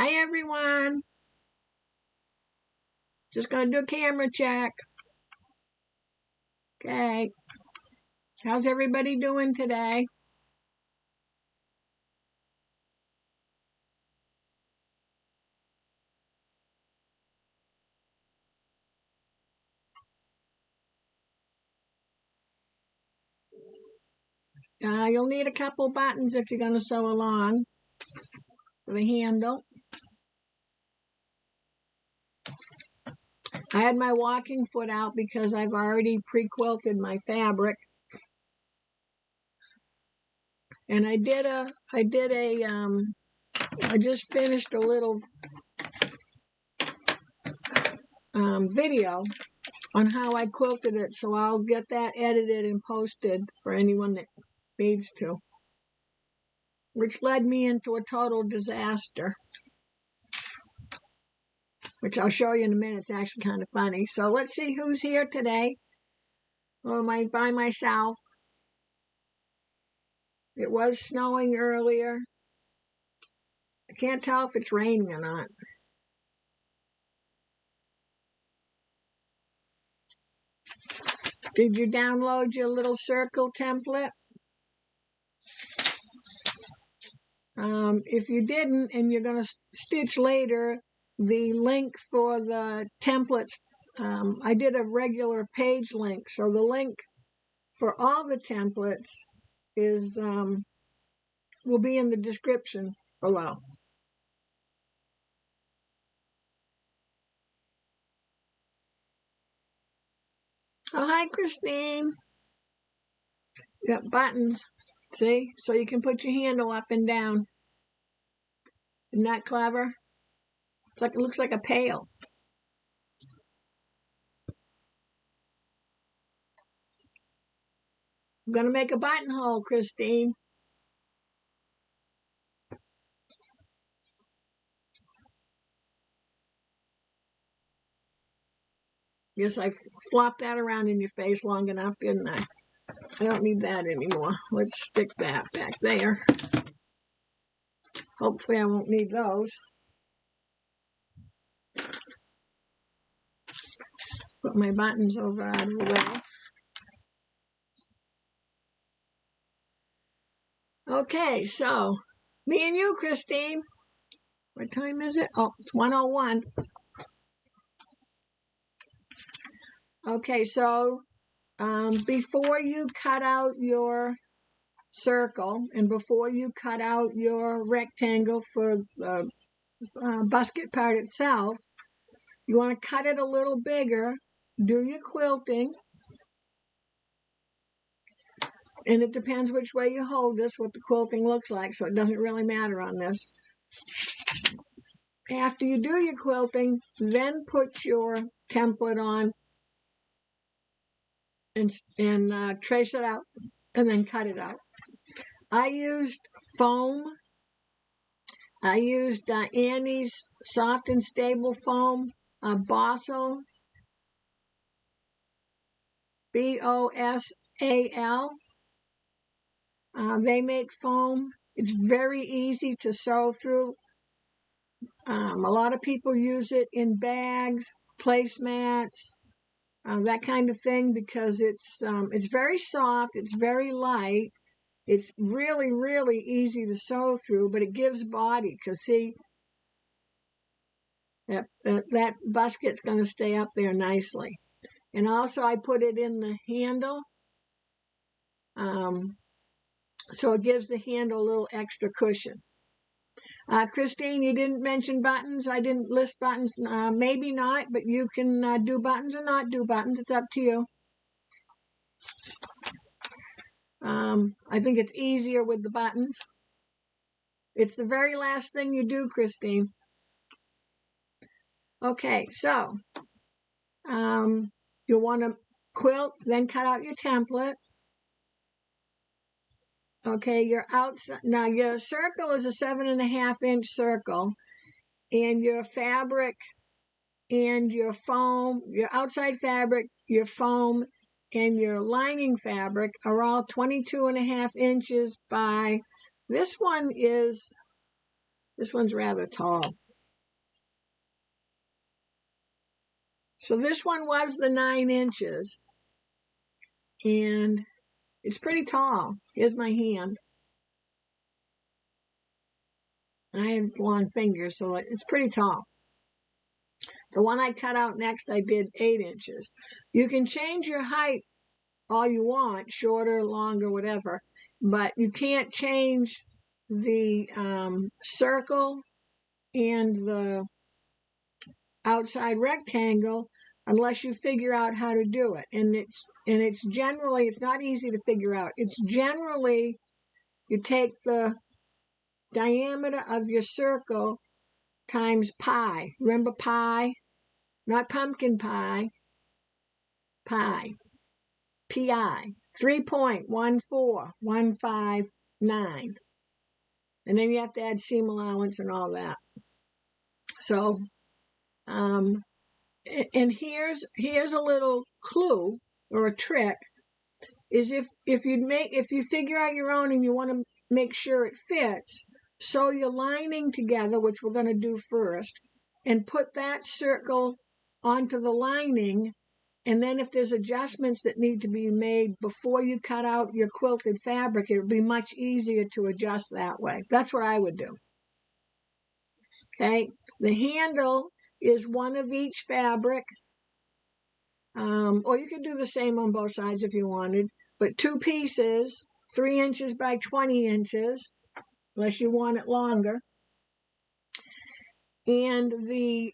Hi, everyone. Just going to do a camera check. Okay. How's everybody doing today? You'll need a couple buttons if you're going to sew along for the handle. I had my walking foot out because I've already pre-quilted my fabric. And I just finished a little video on how I quilted it, so I'll get that edited and posted for anyone that needs to, which led me into a total disaster, which I'll show you in a minute. It's actually kind of funny. So let's see who's here today. Or am I by myself? It was snowing earlier. I can't tell if it's raining or not. Did you download your little circle template? If you didn't and you're going to stitch later, the link for the templates, I did a regular page link. So the link for all the templates is will be in the description below. Oh, hi, Christine. Got buttons, see? So you can put your handle up and down. Isn't that clever? It's like, it looks like a pail. I'm going to make a buttonhole, Christine. Yes, I flopped that around in your face long enough, didn't I? I don't need that anymore. Let's stick that back there. Hopefully I won't need those. Put my buttons over out of the way. Okay, so me and you, Christine. What time is it? Oh, it's 1:01. Okay, so before you cut out your circle and before you cut out your rectangle for the busket part itself, you want to cut it a little bigger, do your quilting, and it depends which way you hold this, what the quilting looks like, so it doesn't really matter on this. After you do your quilting, then put your template on and trace it out and then cut it out. I used foam. I used Annie's Soft and Stable Foam, Bosal, B-O-S-A-L. They make foam. It's very easy to sew through. A lot of people use it in bags, placemats, that kind of thing, because it's very soft, it's very light, it's really, really easy to sew through, but it gives body, because see, that busket's going to stay up there nicely. And also I put it in the handle, so it gives the handle a little extra cushion. Christine, you didn't mention buttons. I didn't list buttons. Maybe not, but you can do buttons or not do buttons. It's up to you. I think it's easier with the buttons. It's the very last thing you do, Christine. Okay, so you'll want to quilt, then cut out your template. Okay, your outside, now your circle is a 7.5-inch circle, and your fabric and your foam, your outside fabric, your foam, and your lining fabric are all 22.5 inches by, this one's rather tall. So this one was the 9 inches. And it's pretty tall. Here's my hand. I have long fingers, so it's pretty tall. The one I cut out next, I did 8 inches. You can change your height all you want, shorter, longer, whatever, but you can't change the circle and the outside rectangle unless you figure out how to do it. And it's generally, it's not easy to figure out. It's generally, you take the diameter of your circle times pi. Remember pi? Not pumpkin pie. Pi. Pi. 3.14159. And then you have to add seam allowance and all that. So, and here's a little clue or a trick, is if you figure out your own and you want to make sure it fits, sew your lining together, which we're going to do first, and put that circle onto the lining. And then if there's adjustments that need to be made before you cut out your quilted fabric, it'll be much easier to adjust that way. That's what I would do. Okay, the handle is one of each fabric. Or you could do the same on both sides if you wanted, but 2 pieces, 3 inches by 20 inches, unless you want it longer. And the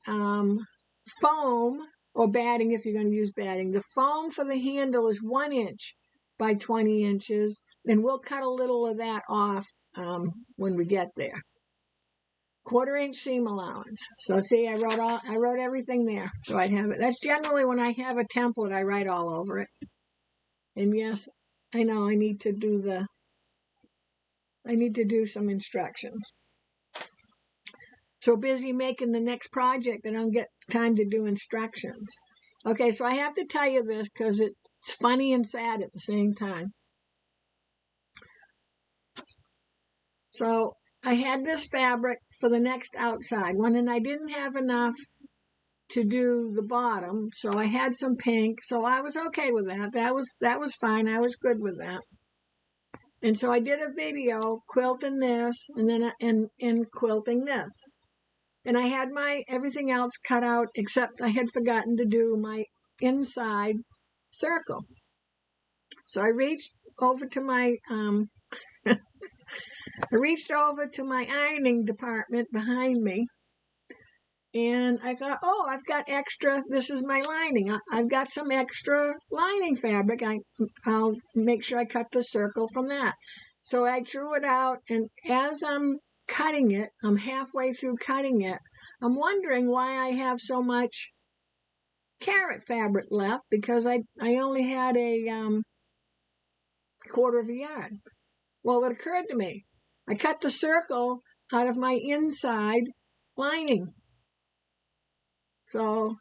foam, or batting if you're going to use batting, the foam for the handle is 1 inch by 20 inches, and we'll cut a little of that off when we get there. 1/4 inch seam allowance. So see, I wrote everything there, so I'd have it. That's generally when I have a template, I write all over it. And yes, I know I need to do some instructions. So busy making the next project that I don't get time to do instructions. Okay, so I have to tell you this because it's funny and sad at the same time. So I had this fabric for the next outside one, and I didn't have enough to do the bottom, so I had some pink, so I was okay with that. That was fine. I was good with that. And so I did a video quilting this, and then and quilting this. And I had my everything else cut out, except I had forgotten to do my inside circle. So I reached over to my ironing department behind me, and I thought, oh, I've got extra. This is my lining. I've got some extra lining fabric. I'll make sure I cut the circle from that. So I drew it out, and as I'm cutting it, I'm halfway through cutting it, I'm wondering why I have so much carrot fabric left, because I only had a 1/4 yard. Well, it occurred to me, I cut the circle out of my inside lining. So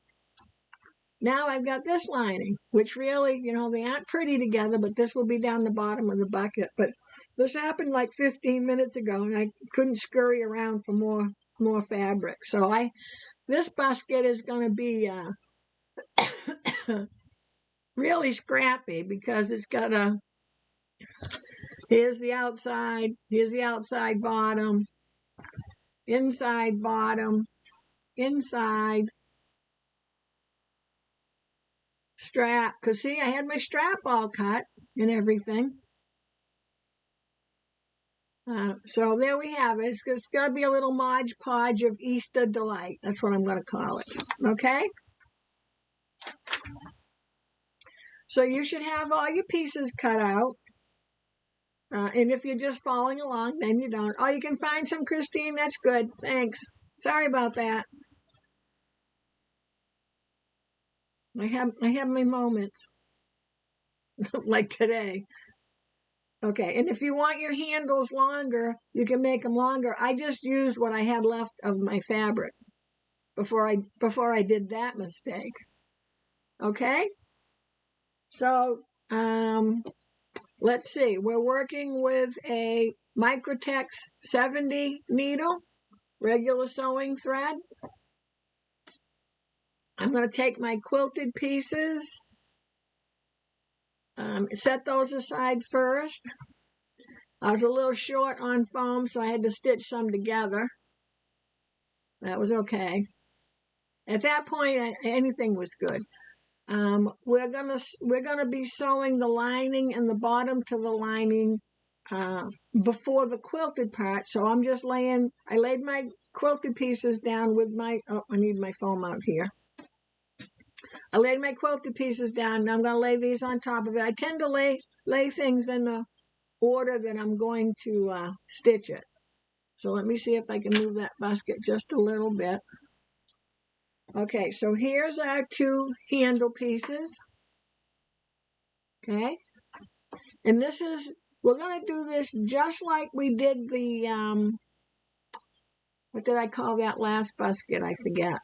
now I've got this lining, which really, they aren't pretty together, but this will be down the bottom of the bucket. But this happened like 15 minutes ago, and I couldn't scurry around for more fabric. So this busket is going to be really scrappy, because it's got here's the outside bottom, inside bottom, inside strap. Because see, I had my strap all cut and everything. So there we have it. It's going to be a little Mod Podge of Easter delight. That's what I'm going to call it. Okay? So you should have all your pieces cut out. And if you're just following along, then you don't. Oh, you can find some, Christine? That's good. Thanks. Sorry about that. I have my moments. Like today. Okay, and if you want your handles longer, you can make them longer. I just used what I had left of my fabric before I did that mistake. Okay? So, let's see. We're working with a Microtex 70 needle, regular sewing thread. I'm going to take my quilted pieces, set those aside first. I was a little short on foam, so I had to stitch some together. That was okay. At that point, anything was good. We're gonna be sewing the lining and the bottom to the lining before the quilted part. So I'm just I laid my quilted pieces down with my, I need my foam out here. I laid my quilted pieces down, and I'm going to lay these on top of it. I tend to lay things in the order that I'm going to stitch it. So let me see if I can move that basket just a little bit. Okay, so here's our two handle pieces. Okay, and we're going to do this just like we did the, what did I call that last basket? I forget.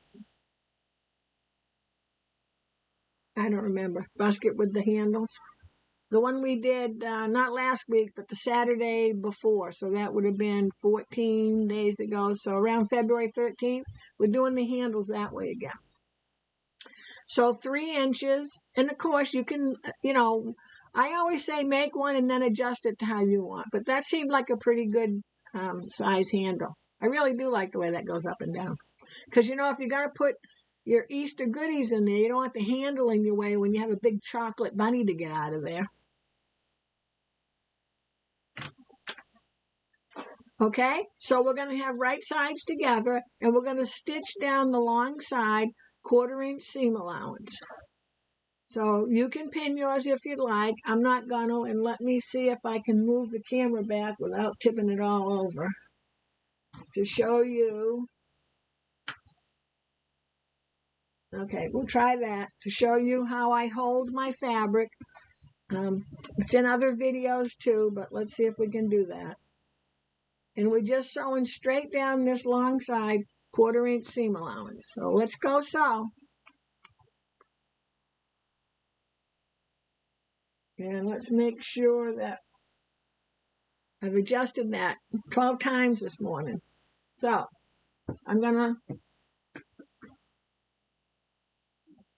I don't remember. Basket with the handles. The one we did, not last week, but the Saturday before. So that would have been 14 days ago. So around February 13th, we're doing the handles that way again. So 3 inches. And of course, you can, I always say make one and then adjust it to how you want. But that seemed like a pretty good size handle. I really do like the way that goes up and down. Because, if you're going to put your Easter goodies in there, you don't want the handle in your way when you have a big chocolate bunny to get out of there. Okay, so we're going to have right sides together, and we're going to stitch down the long side 1/4 inch seam allowance. So you can pin yours if you'd like. I'm not going to, and let me see if I can move the camera back without tipping it all over to show you. Okay, we'll try that to show you how I hold my fabric. It's in other videos too, but let's see if we can do that. And we're just sewing straight down this long side 1/4 inch seam allowance. So let's go sew. And let's make sure that I've adjusted that 12 times this morning. So I'm gonna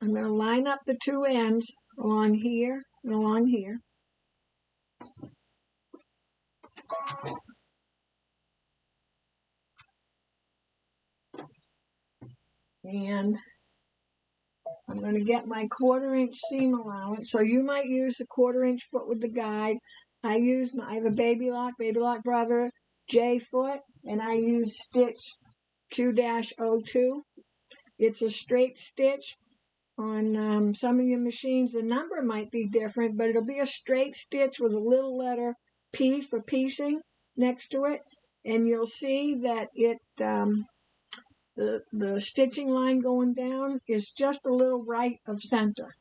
line up the 2 ends along here and along here. And I'm going to get my 1/4 inch seam allowance. So you might use the 1/4 inch foot with the guide. I have a baby lock brother, J foot, and I use stitch Q-02. It's a straight stitch. On some of your machines, the number might be different, but it'll be a straight stitch with a little letter P for piecing next to it. And you'll see that the stitching line going down is just a little right of center.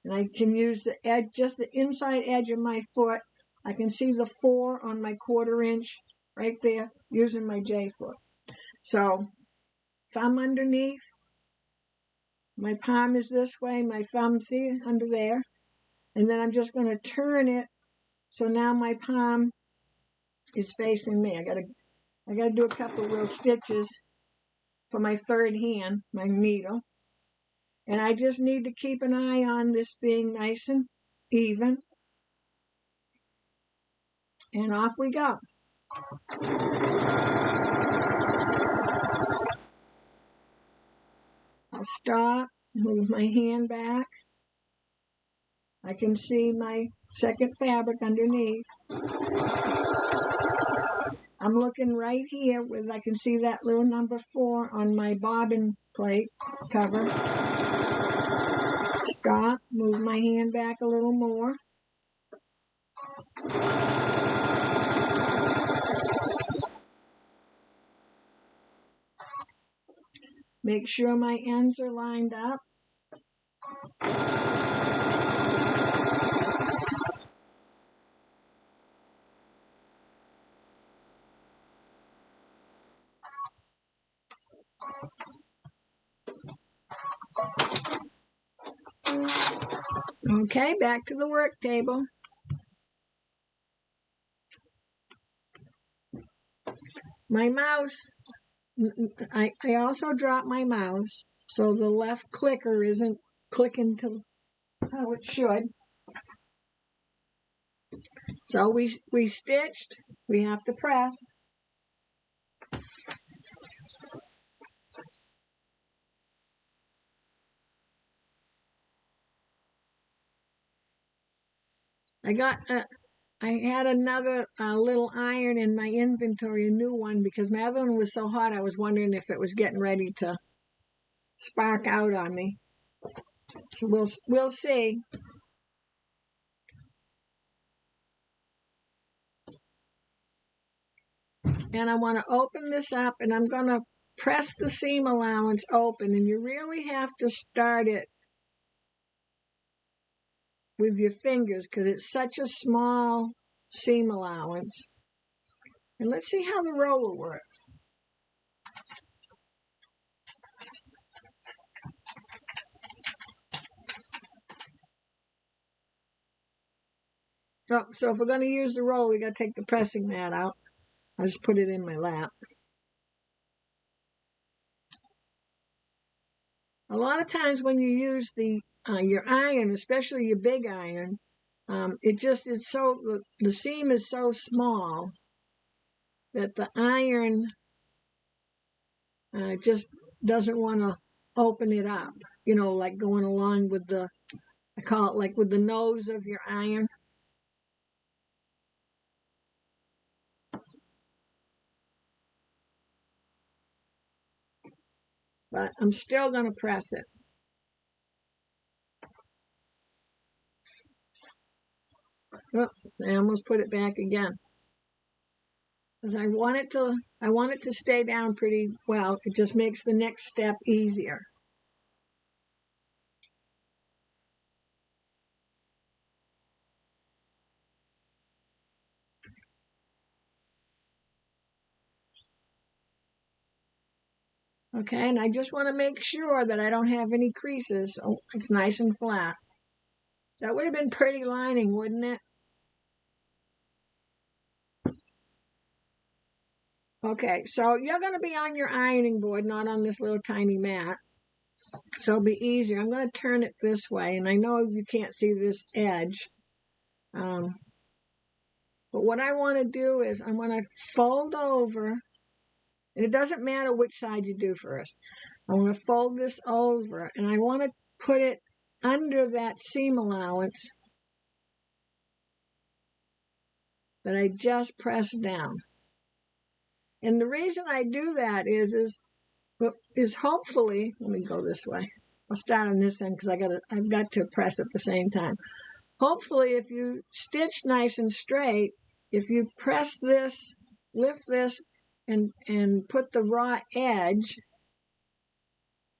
And I can use the edge, just the inside edge of my foot. I can see the 4 on my 1/4 inch right there using my J foot. So thumb underneath. My palm is this way, my thumb, see, under there. And then I'm just going to turn it so now my palm is facing me. I gotta do a couple of little stitches for my third hand, my needle. And I just need to keep an eye on this being nice and even. And off we go. I'll stop, move my hand back. I can see my second fabric underneath. I'm looking right here where I can see that little number 4 on my bobbin plate cover. Stop, move my hand back a little more. Make sure my ends are lined up. Okay, back to the work table. My mouse, I also dropped my mouse. so the left clicker isn't clicking to how it should. So we stitched, we have to press. I had another little iron in my inventory, a new one, because my other one was so hot I was wondering if it was getting ready to spark out on me. So we'll see. And I want to open this up, and I'm going to press the seam allowance open, and you really have to start it with your fingers because it's such a small seam allowance. And let's see how the roller works. Oh, so if we're going to use the roller, we got to take the pressing mat out. I'll just put it in my lap. A lot of times when you use your iron, especially your big iron, it just is so, the seam is so small that the iron just doesn't want to open it up, like going along with I call it like with the nose of your iron. But I'm still going to press it. Oh, I almost put it back again. Because I want it to stay down pretty well. It just makes the next step easier. Okay, and I just want to make sure that I don't have any creases. Oh, it's nice and flat. That would have been pretty lining, wouldn't it? Okay, so you're going to be on your ironing board, not on this little tiny mat. So it'll be easier. I'm going to turn it this way, and I know you can't see this edge. But what I want to do is I want to fold over, and it doesn't matter which side you do first. I want to fold this over, and I want to put it under that seam allowance that I just pressed down. And the reason I do that is hopefully, let me go this way. I'll start on this end because I've got to press at the same time. Hopefully, if you stitch nice and straight, if you press this, lift this, and put the raw edge,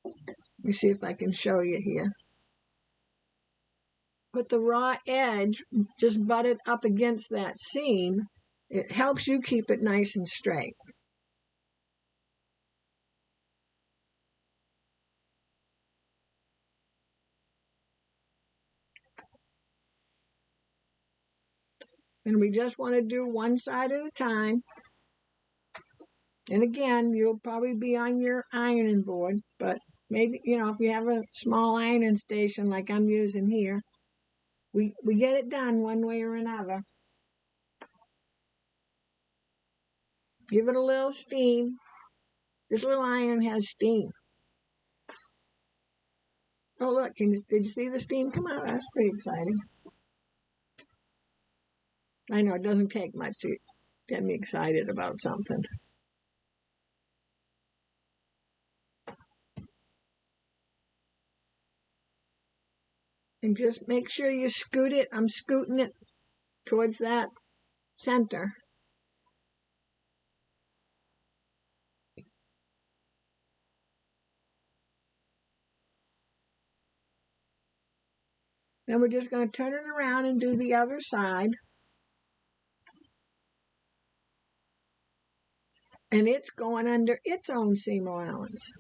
let me see if I can show you here. Put the raw edge, just butt it up against that seam. It helps you keep it nice and straight. And we just want to do one side at a time. And again, you'll probably be on your ironing board, but maybe, if you have a small ironing station like I'm using here, we get it done one way or another. Give it a little steam. This little iron has steam. Oh, look, did you see the steam come out? That's pretty exciting. I know it doesn't take much to get me excited about something. And just make sure you scoot it. I'm scooting it towards that center. Then we're just going to turn it around and do the other side. And it's going under its own seam allowance.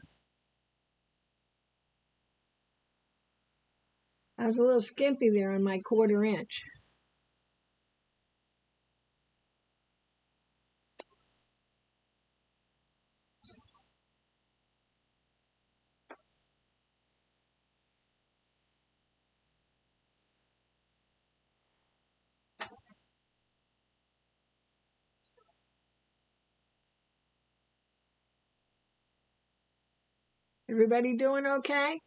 I was a little skimpy there on my 1/4 inch. Everybody doing okay?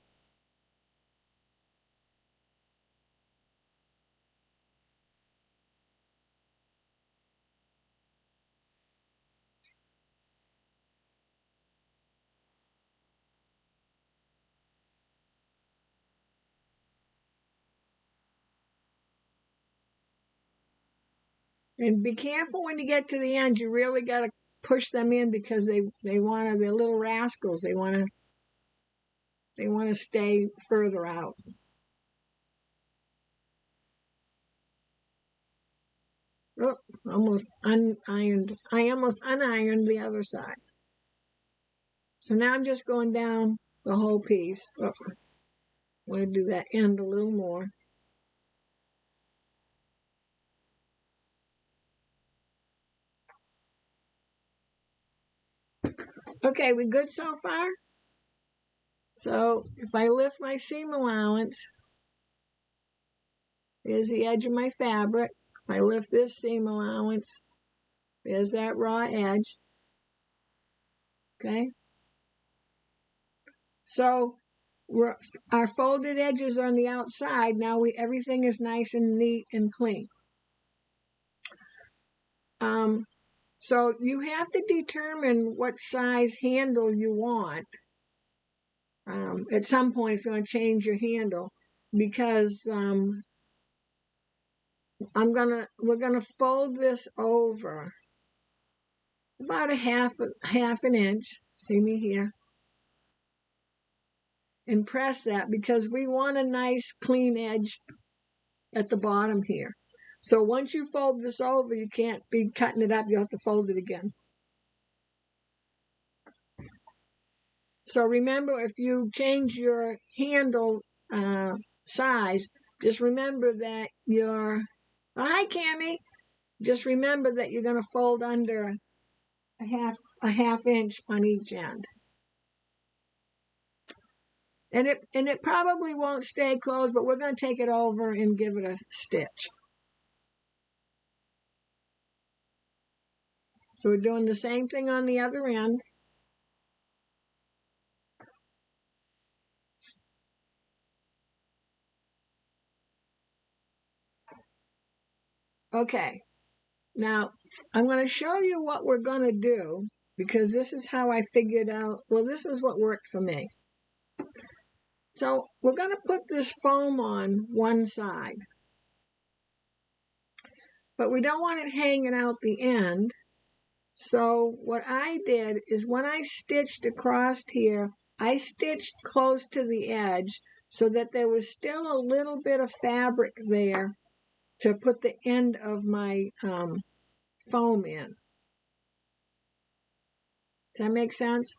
And be careful when you get to the end. You really got to push them in because they're little rascals. They want to stay further out. Oh, almost unironed. I almost unironed the other side. So now I'm just going down the whole piece. Oh, I'm going to do that end a little more. Okay, we good so far? So if I lift my seam allowance, there's the edge of my fabric. If I lift this seam allowance, there's that raw edge. Okay? So our folded edges on the outside. Now everything is nice and neat and clean. So you have to determine what size handle you want at some point if you want to change your handle, because we're gonna fold this over about a half an inch. See me here, and press that because we want a nice clean edge at the bottom here. So once you fold this over, you can't be cutting it up. You have to fold it again. So remember, if you change your handle size, just remember that hi Cammie, just remember that you're going to fold under a half inch on each end. And it probably won't stay closed, but we're going to take it over and give it a stitch. So we're doing the same thing on the other end. Okay, now I'm going to show you what we're going to do because this is how I figured out, well, this is what worked for me. So we're going to put this foam on one side, but we don't want it hanging out the end. So what I did is when I stitched across here, I stitched close to the edge so that there was still a little bit of fabric there to put the end of my foam in. Does that make sense?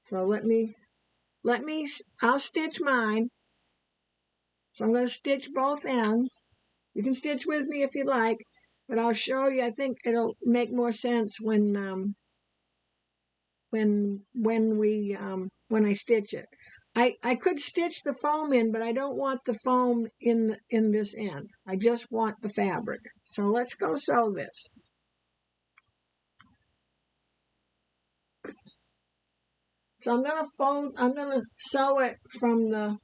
So I'll stitch mine. So I'm going to stitch both ends. You can stitch with me if you like, but I'll show you. I think it'll make more sense when I stitch it. I could stitch the foam in, but I don't want the foam in this end. I just want the fabric. So let's go sew this. So I'm gonna sew it from the,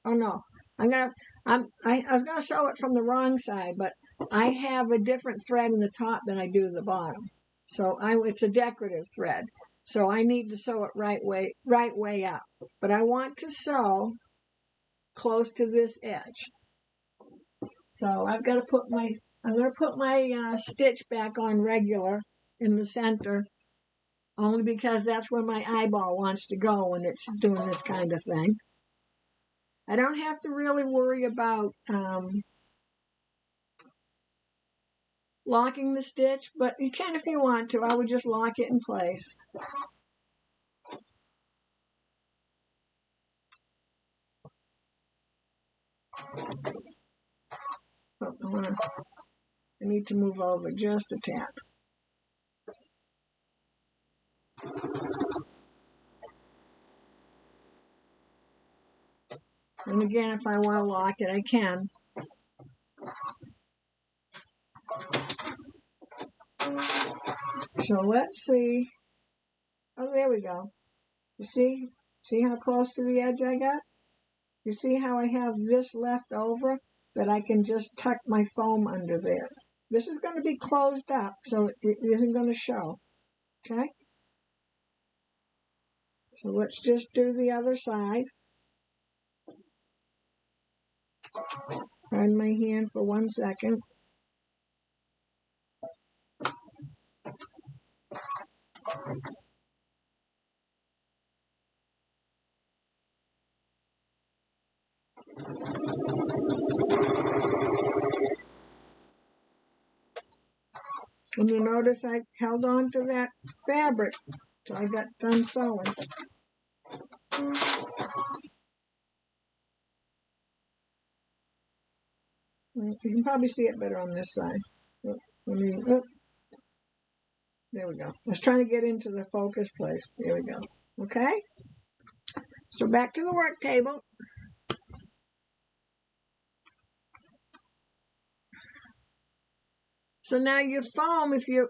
oh no, I was gonna sew it from the wrong side, but I have a different thread in the top than I do the bottom. So it's a decorative thread. So I need to sew it right way up. But I want to sew close to this edge. So I'm going to put my stitch back on regular in the center, only because that's where my eyeball wants to go when it's doing this kind of thing. I don't have to really worry about locking the stitch, but you can if you want to. I would just lock it in place. Oh, I need to move over just a tap. And again, if I want to lock it, I can. So let's see. Oh, there we go. You see? See how close to the edge I got? You see how I have this left over that I can just tuck my foam under there. This is going to be closed up, so it isn't going to show. Okay? So let's just do the other side. Pardon my hand for 1 second. And you notice I held on to that fabric till I got done sewing. You can probably see it better on this side. There we go. I was trying to get into the focus place. There we go. Okay? So back to the work table. So now your foam, if you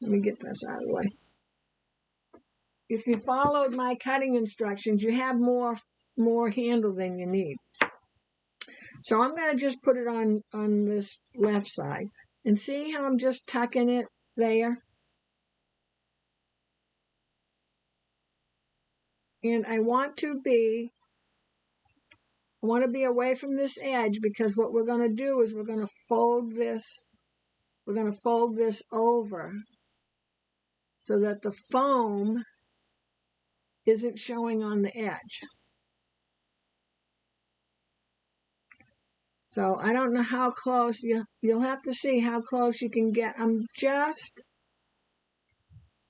let me get this out of the way. If you followed my cutting instructions, you have more handle than you need. So I'm going to just put it on this left side. And see how I'm just tucking it there? And I want to be away from this edge, because what we're going to do is we're going to fold this over so that the foam isn't showing on the edge. So I don't know how close, you'll have to see how close you can get.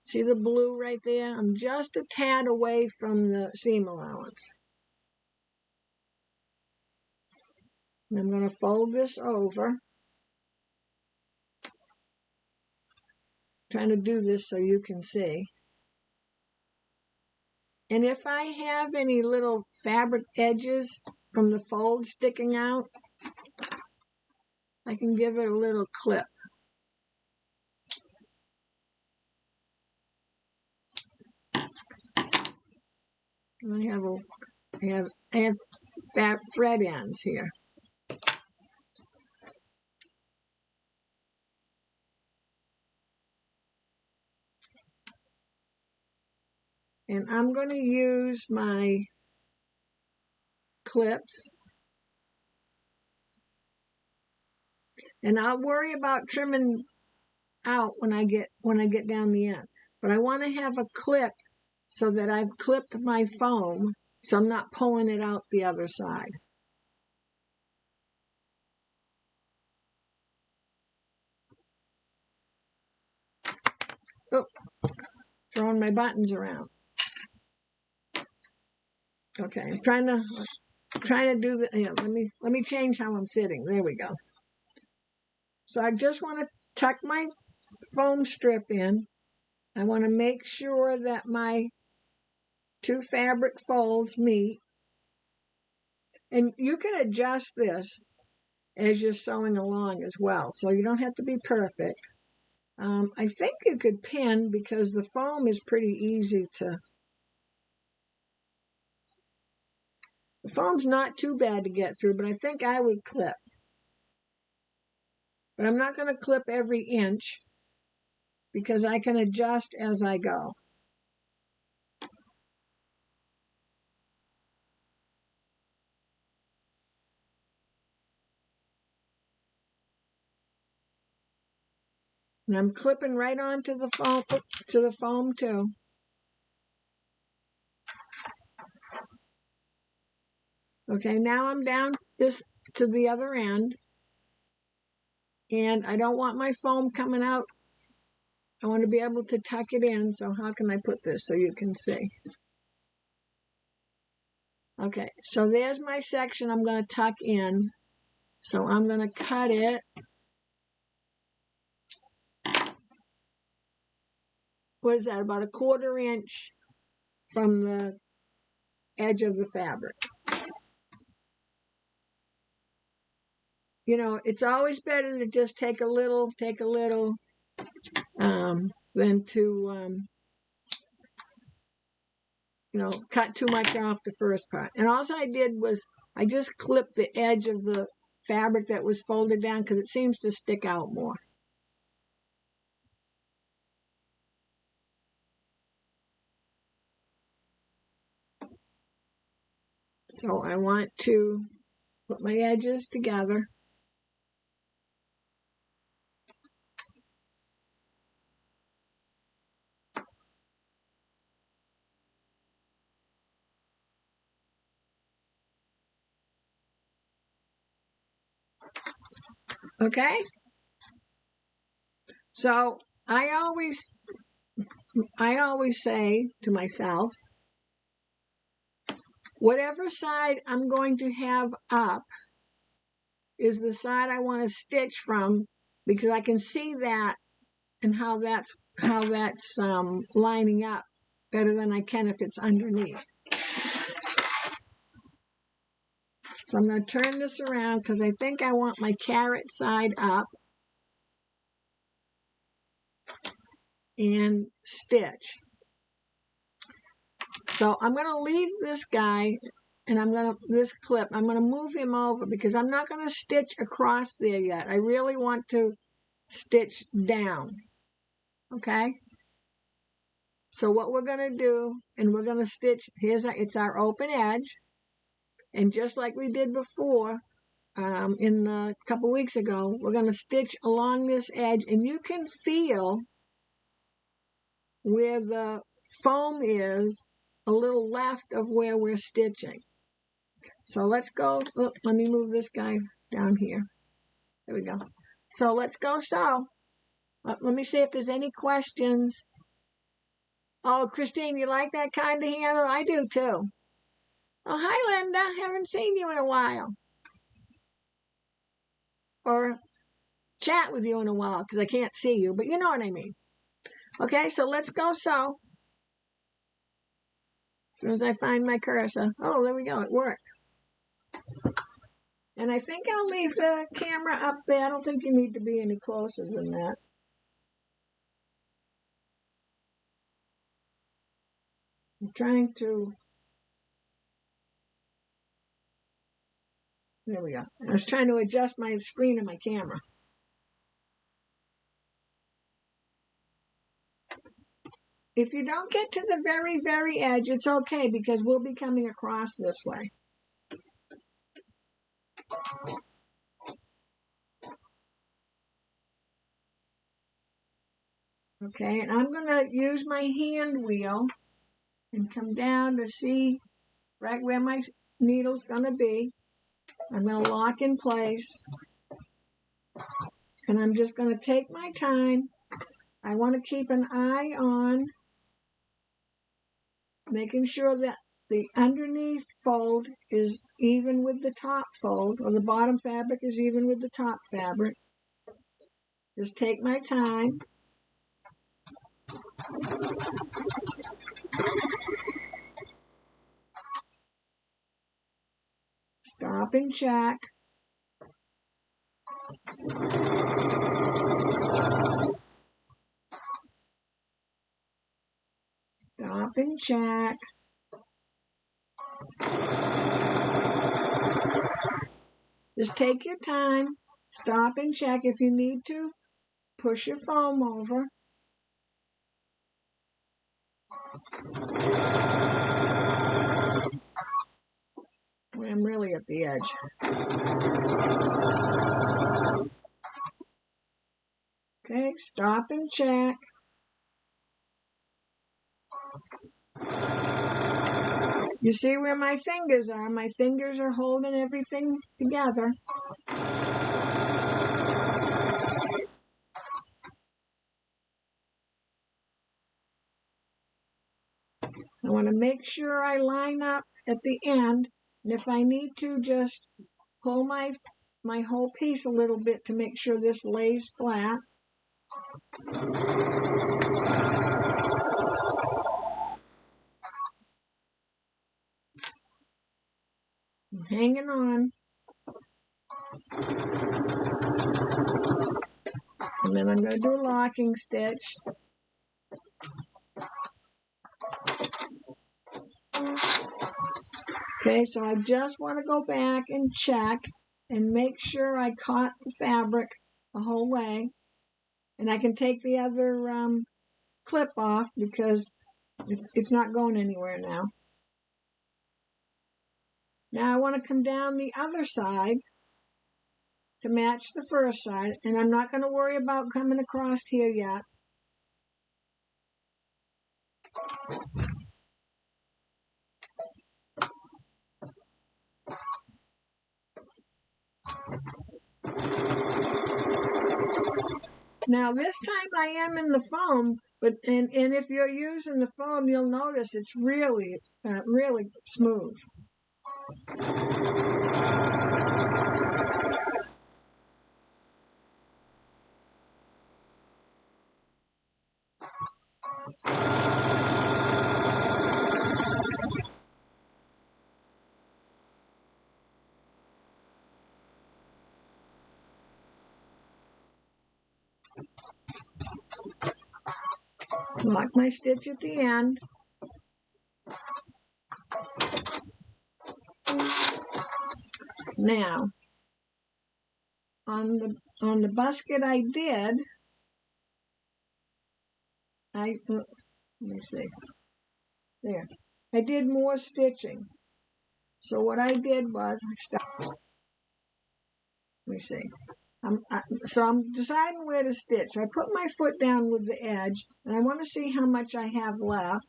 See the blue right there? I'm just a tad away from the seam allowance. And I'm going to fold this over. Trying to do this so you can see. And if I have any little fabric edges from the fold sticking out, I can give it a little clip. And I have fat thread ends here. And I'm going to use my clips. And I'll worry about trimming out when I get down the end. But I want to have a clip so that I've clipped my foam, so I'm not pulling it out the other side. Oh, throwing my buttons around. Okay, I'm trying to do the, let me change how I'm sitting. There we go. So I just want to tuck my foam strip in. I want to make sure that my two fabric folds meet. And you can adjust this as you're sewing along as well, so you don't have to be perfect. I think you could pin, because the foam is pretty easy to... The foam's not too bad to get through, but I think I would clip. But I'm not going to clip every inch, because I can adjust as I go. And I'm clipping right onto the foam too. Okay, now I'm down this to the other end. And I don't want my foam coming out. I want to be able to tuck it in. So how can I put this so you can see? Okay, so there's my section I'm going to tuck in. So I'm going to cut it. What is that? About a 1/4 inch from the edge of the fabric. You know, it's always better to just take a little, than to cut too much off the first part. And all I did was I just clipped the edge of the fabric that was folded down because it seems to stick out more. So I want to put my edges together. Okay? So I always say to myself, whatever side I'm going to have up is the side I want to stitch from, because I can see that and how that's lining up better than I can if it's underneath. So I'm going to turn this around because I think I want my carrot side up and stitch. So I'm going to leave this guy and this clip, I'm going to move him over because I'm not going to stitch across there yet. I really want to stitch down. Okay? So what we're going to do, and we're going to stitch, it's our open edge. And just like we did before, in a couple weeks ago, we're going to stitch along this edge, and you can feel where the foam is a little left of where we're stitching. So let's go. Oh, let me move this guy down here. There we go. So let's go sew. Let me see if there's any questions. Oh, Christine, you like that kind of handle? I do too. Oh, hi, Linda. Haven't seen you in a while. Or chat with you in a while because I can't see you, but you know what I mean. Okay, so let's go sew. As soon as I find my cursor. Oh, there we go. It worked. And I think I'll leave the camera up there. I don't think you need to be any closer than that. I'm trying to... There we go. I was trying to adjust my screen and my camera. If you don't get to the very, very edge, it's okay because we'll be coming across this way. Okay, and I'm going to use my hand wheel and come down to see right where my needle's going to be. I'm going to lock in place. And I'm just going to take my time. I want to keep an eye on making sure that the underneath fold is even with the top fold, or the bottom fabric is even with the top fabric. Just take my time. Stop and check. Stop and check. Just take your time. Stop and check. If you need to, push your foam over. I'm really at the edge. Okay, stop and check. You see where my fingers are? My fingers are holding everything together. I want to make sure I line up at the end, and if I need to, just pull my whole piece a little bit to make sure this lays flat. I'm hanging on. And then I'm going to do a locking stitch. Okay, so I just want to go back and check and make sure I caught the fabric the whole way. And I can take the other clip off because it's not going anywhere now. Now I want to come down the other side to match the first side, and I'm not going to worry about coming across here yet. Now this time I am in the foam, and if you're using the foam, you'll notice it's really smooth. Lock my stitch at the end. Now, on the busket I did, let me see, there, I did more stitching. So what I did was, let me see, so I'm deciding where to stitch. So I put my foot down with the edge, and I want to see how much I have left.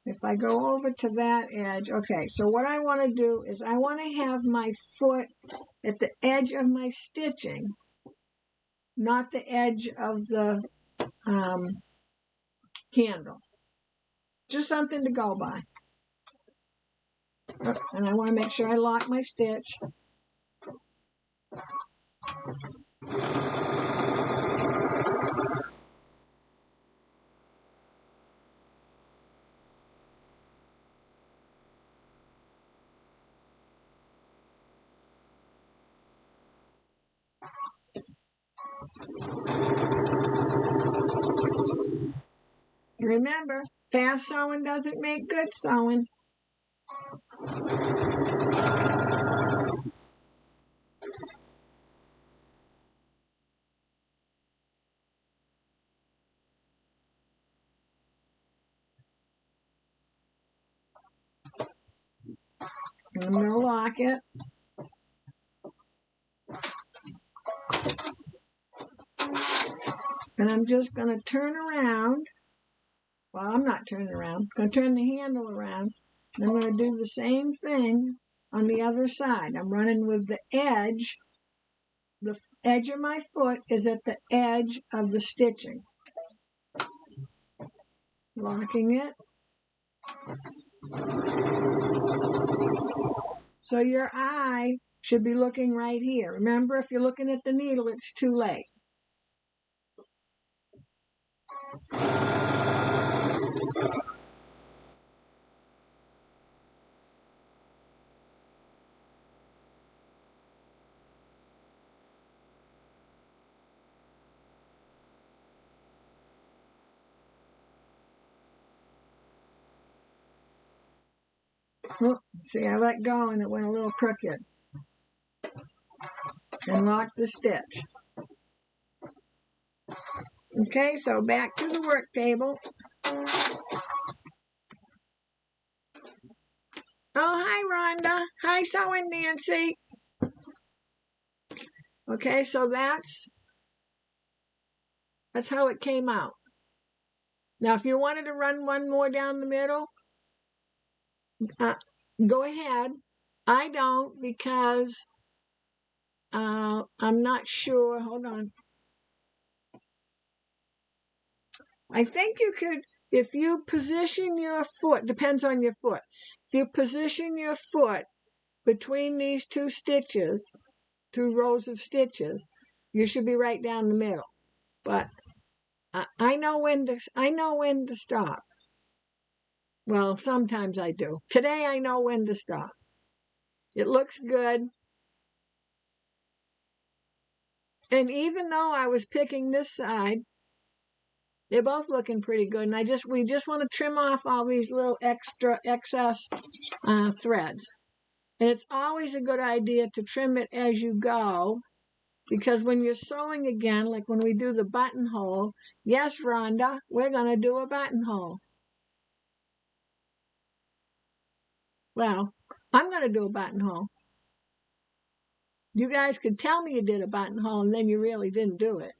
If I go over to that edge, okay, so what I want to do is I want to have my foot at the edge of my stitching, not the edge of the handle. Just something to go by. And I want to make sure I lock my stitch. Remember, fast sewing doesn't make good sewing. And I'm going to lock it. And I'm just going to turn around. Well, I'm not turning around. I'm going to turn the handle around. And I'm going to do the same thing on the other side. I'm running with the edge. The edge of my foot is at the edge of the stitching. Locking it. So your eye should be looking right here. Remember, if you're looking at the needle, it's too late. Oh, see, I let go and it went a little crooked. And lock the stitch. Okay, so back to the work table. Oh, hi, Rhonda. Hi, Sewing Nancy. Okay, so that's how it came out. Now, if you wanted to run one more down the middle, go ahead. I don't because I'm not sure. Hold on. I think you could, if you position your foot, depends on your foot. If you position your foot between these two stitches, two rows of stitches, you should be right down the middle. But I know when to stop. Well, sometimes I do. Today I know when to stop. It looks good. And even though I was picking this side, they're both looking pretty good. And we just want to trim off all these little excess threads. And it's always a good idea to trim it as you go, because when you're sewing again, like when we do the buttonhole, yes, Rhonda, we're going to do a buttonhole. Well, I'm going to do a buttonhole. You guys could tell me you did a buttonhole and then you really didn't do it.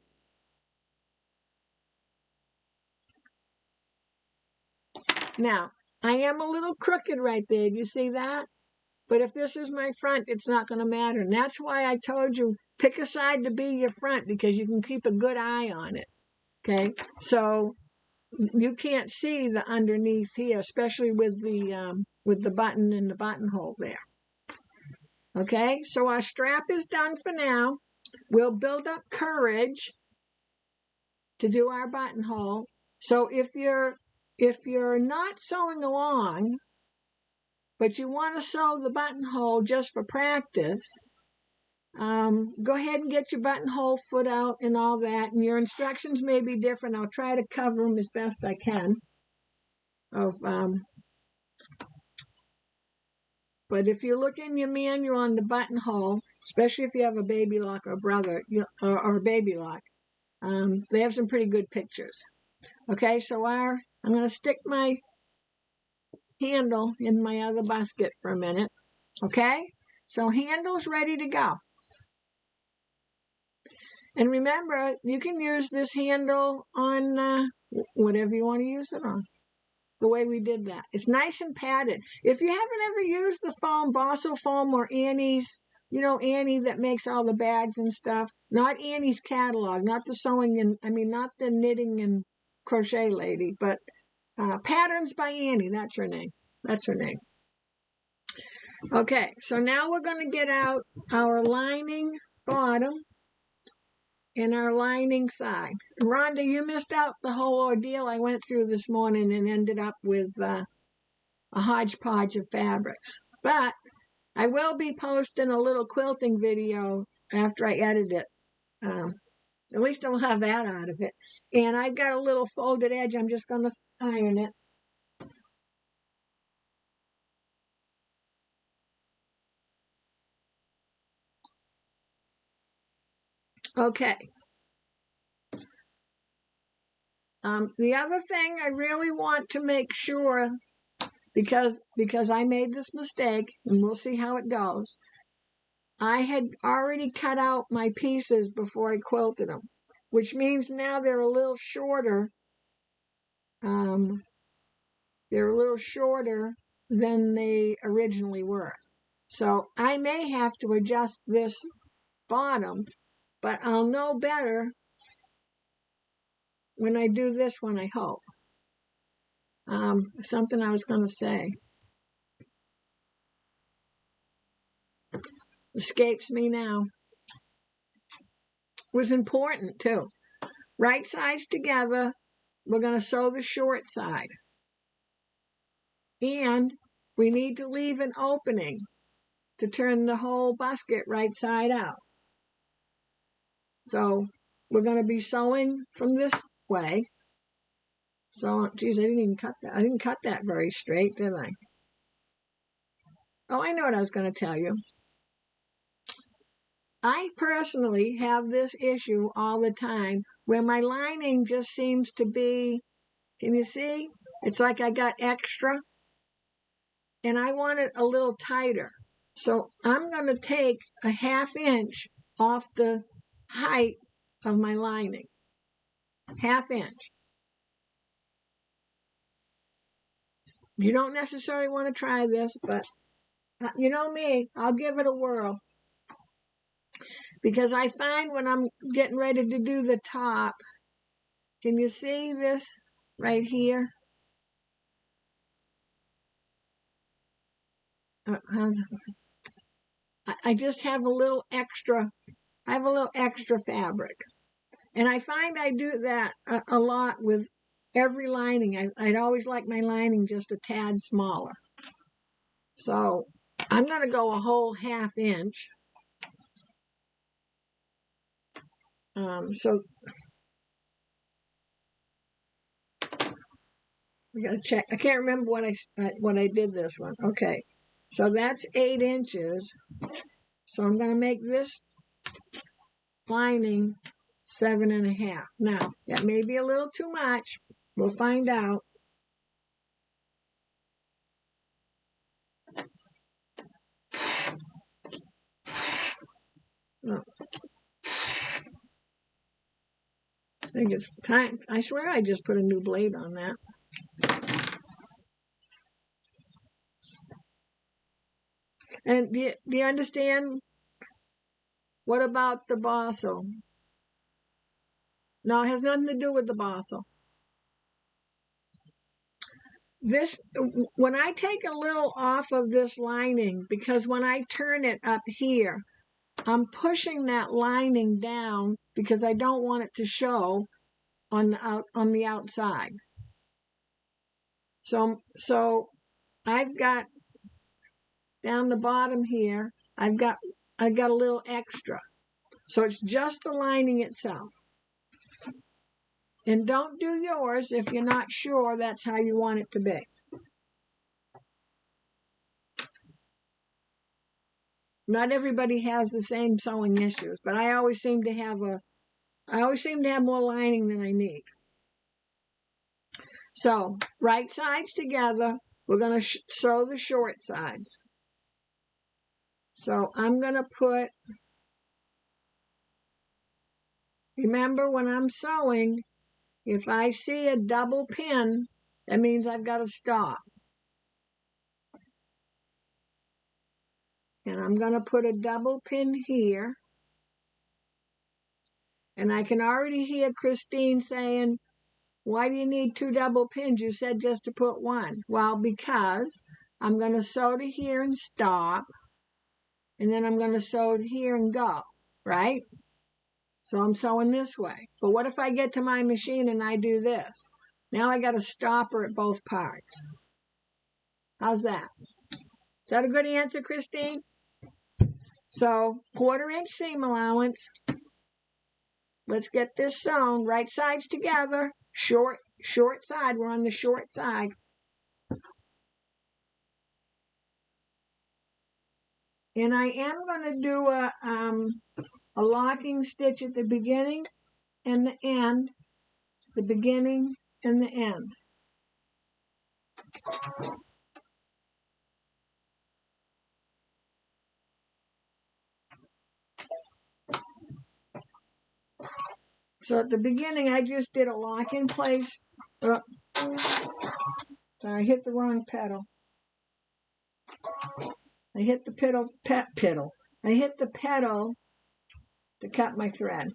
Now, I am a little crooked right there. Do you see that? But if this is my front, it's not going to matter. And that's why I told you, pick a side to be your front, because you can keep a good eye on it. Okay? So you can't see the underneath here, especially with the button and the buttonhole there. Okay? So our strap is done for now. We'll build up courage to do our buttonhole. So if you're not sewing along, but you want to sew the buttonhole just for practice, go ahead and get your buttonhole foot out and all that. And your instructions may be different. I'll try to cover them as best I can. But if you look in your manual on the buttonhole, especially if you have a baby lock or brother or a baby lock, they have some pretty good pictures. Okay, so I'm going to stick my handle in my other busket for a minute. Okay, so handle's ready to go. And remember, you can use this handle on whatever you want to use it on, the way we did that. It's nice and padded. If you haven't ever used the foam, Bosso foam or Annie's, Annie that makes all the bags and stuff, not Annie's catalog, not the not the knitting and crochet lady, but Patterns by Annie, that's her name. Okay, so now we're going to get out our lining bottom and our lining side. Rhonda, you missed out the whole ordeal I went through this morning and ended up with a hodgepodge of fabrics. But I will be posting a little quilting video after I edit it. At least I'll have that out of it. And I've got a little folded edge. I'm just going to iron it. Okay. The other thing I really want to make sure, because I made this mistake, and we'll see how it goes, I had already cut out my pieces before I quilted them, which means now they're a little shorter. They're a little shorter than they originally were. So I may have to adjust this bottom, but I'll know better when I do this one, I hope. Something I was going to say escapes me now. Was important too. Right sides together. We're going to sew the short side. And we need to leave an opening to turn the whole busket right side out. So we're going to be sewing from this way. So, geez, I didn't even cut that. I didn't cut that very straight, did I? Oh, I know what I was going to tell you. I personally have this issue all the time where my lining just seems to be, can you see? It's like I got extra and I want it a little tighter. So I'm going to take a 1/2 inch off the height of my lining. 1/2 inch. You don't necessarily want to try this, but you know me, I'll give it a whirl. Because I find when I'm getting ready to do the top, can you see this right here? I just have a little extra. I have a little extra fabric. And I find I do that a lot with every lining. I'd always like my lining just a tad smaller. So I'm going to go a whole 1/2 inch. So we got to check. I can't remember what I did this one. Okay. So that's 8 inches. So I'm going to make this lining 7.5. Now, that may be a little too much. We'll find out. Oh. I think it's time. I swear I just put a new blade on that. And do you understand? What about the bossel? No, it has nothing to do with the bossel. This, when I take a little off of this lining, because when I turn it up here, I'm pushing that lining down because I don't want it to show on the outside. So I've got down the bottom here, I've got a little extra. So it's just the lining itself. And don't do yours if you're not sure that's how you want it to be. Not everybody has the same sewing issues, but I always seem to have more lining than I need. So, right sides together, we're going to sew the short sides. So, I'm going to put, remember when I'm sewing, if I see a double pin, that means I've got to stop. And I'm going to put a double pin here. And I can already hear Christine saying, why do you need 2 double pins? You said just to put 1. Well, because I'm going to sew to here and stop. And then I'm going to sew to here and go, right? So I'm sewing this way. But what if I get to my machine and I do this? Now I got a stopper at both parts. How's that? Is that a good answer, Christine? So 1/4 inch seam allowance. Let's get this sewn. Right sides together. Short side. We're on the short side. And I am going to do a locking stitch at the beginning and the end. The beginning and the end. So at the beginning, I just did a lock in place. Oh, sorry, I hit the wrong pedal. I hit the pedal. I hit the pedal to cut my thread.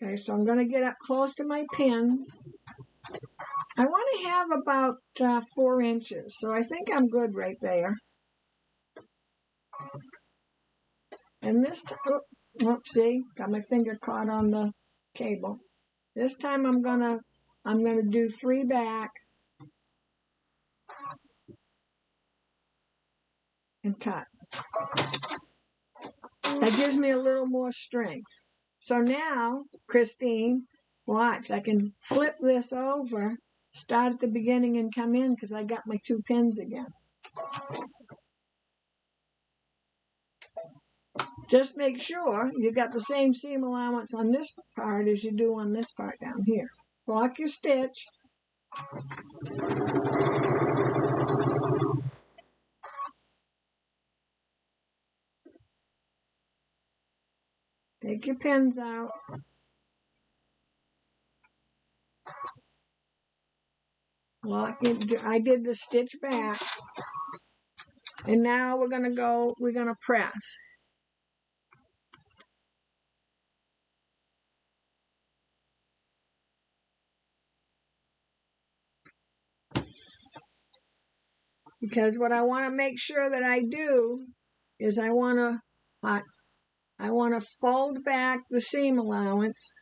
Okay, so I'm going to get up close to my pins. I want to have about 4 inches, so I think I'm good right there. And this, see, got my finger caught on the cable. This time I'm gonna do 3 back and cut. That gives me a little more strength. So now, Christine, watch, I can flip this over, start at the beginning and come in because I got my 2 pins again. Just make sure you got the same seam allowance on this part as you do on this part down here. Lock your stitch. Take your pins out. Lock it. I did the stitch back. And now we're going to press. Because what I want to make sure that I do is I want to fold back the seam allowance.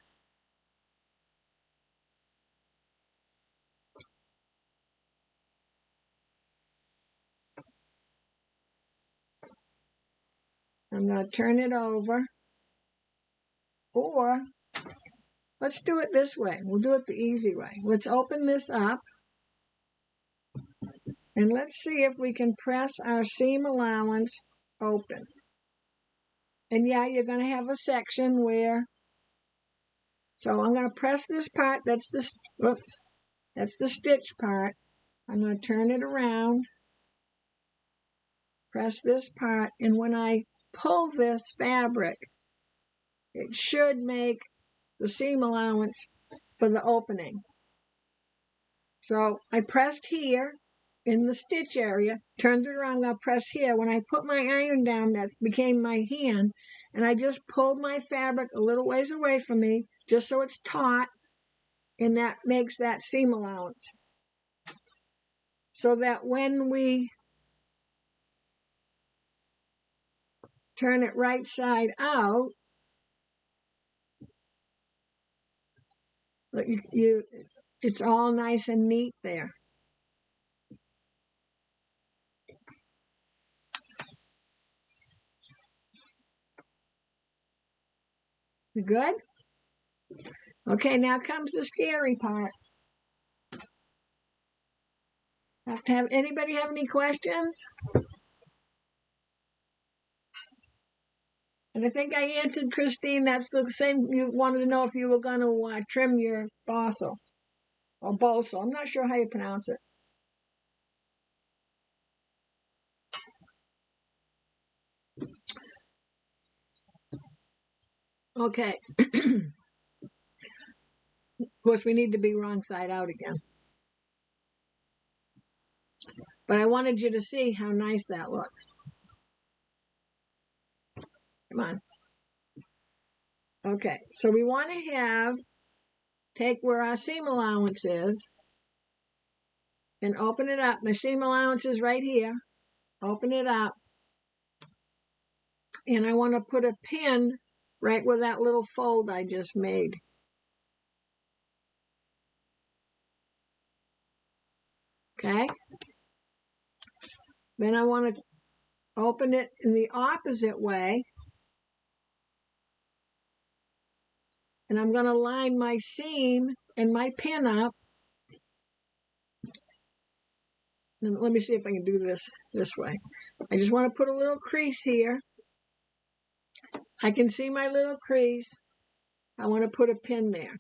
I'm going to turn it over. Or Let's do it this way. We'll do it the easy way. Let's open this up. And let's see if we can press our seam allowance open. And yeah, you're going to have a section where, so I'm going to press this part, that's the stitch part. I'm going to turn it around, press this part, and when I pull this fabric, it should make the seam allowance for the opening. So I pressed here in the stitch area, turned it around, I'll press here. When I put my iron down, that became my hand, and I just pulled my fabric a little ways away from me, just so it's taut, and that makes that seam allowance. So that when we turn it right side out, it's all nice and neat there. You good? Okay, now comes the scary part. Anybody have any questions? And I think I answered Christine. That's the same. You wanted to know if you were going to trim your bosso or boso. I'm not sure how you pronounce it. Okay. Of course, we need to be wrong side out again. But I wanted you to see how nice that looks. Come on. Okay, so we want to take where our seam allowance is and open it up. My seam allowance is right here. Open it up. And I want to put a pin right where that little fold I just made. Okay? Then I want to open it in the opposite way. And I'm going to line my seam and my pin up. And let me see if I can do this way. I just want to put a little crease here. I can see my little crease. I want to put a pin there.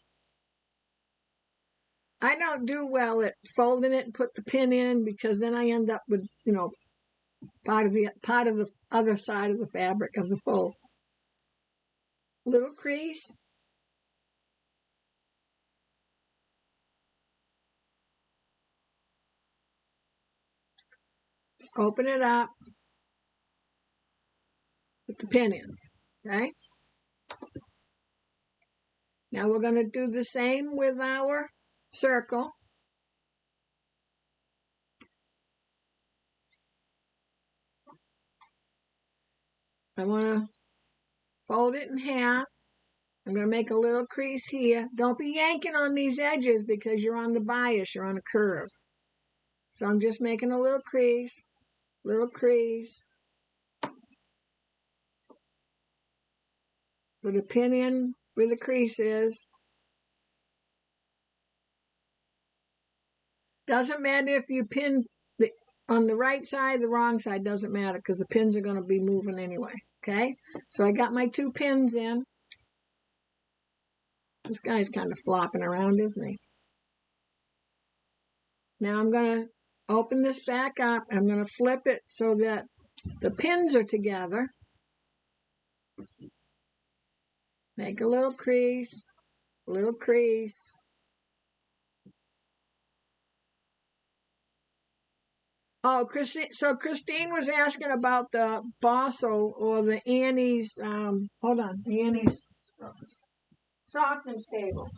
I don't do well at folding it and put the pin in because then I end up with, part of the other side of the fabric of the fold. Little crease. Open it up. Put the pin in. Okay? Now we're going to do the same with our circle. I want to fold it in half. I'm going to make a little crease here. Don't be yanking on these edges because you're on the bias, you're on a curve. So I'm just making a little crease, little crease. Put a pin in where the crease is. Doesn't matter if you pin on the right side, the wrong side, doesn't matter because the pins are going to be moving anyway. Okay? So I got my 2 pins in. This guy's kind of flopping around, isn't he? Now I'm going to open this back up. I'm going to flip it so that the pins are together. Make a little crease, little crease. Oh, Christine was asking about the Bosso or the Annie's, hold on, Annie's soft and stable.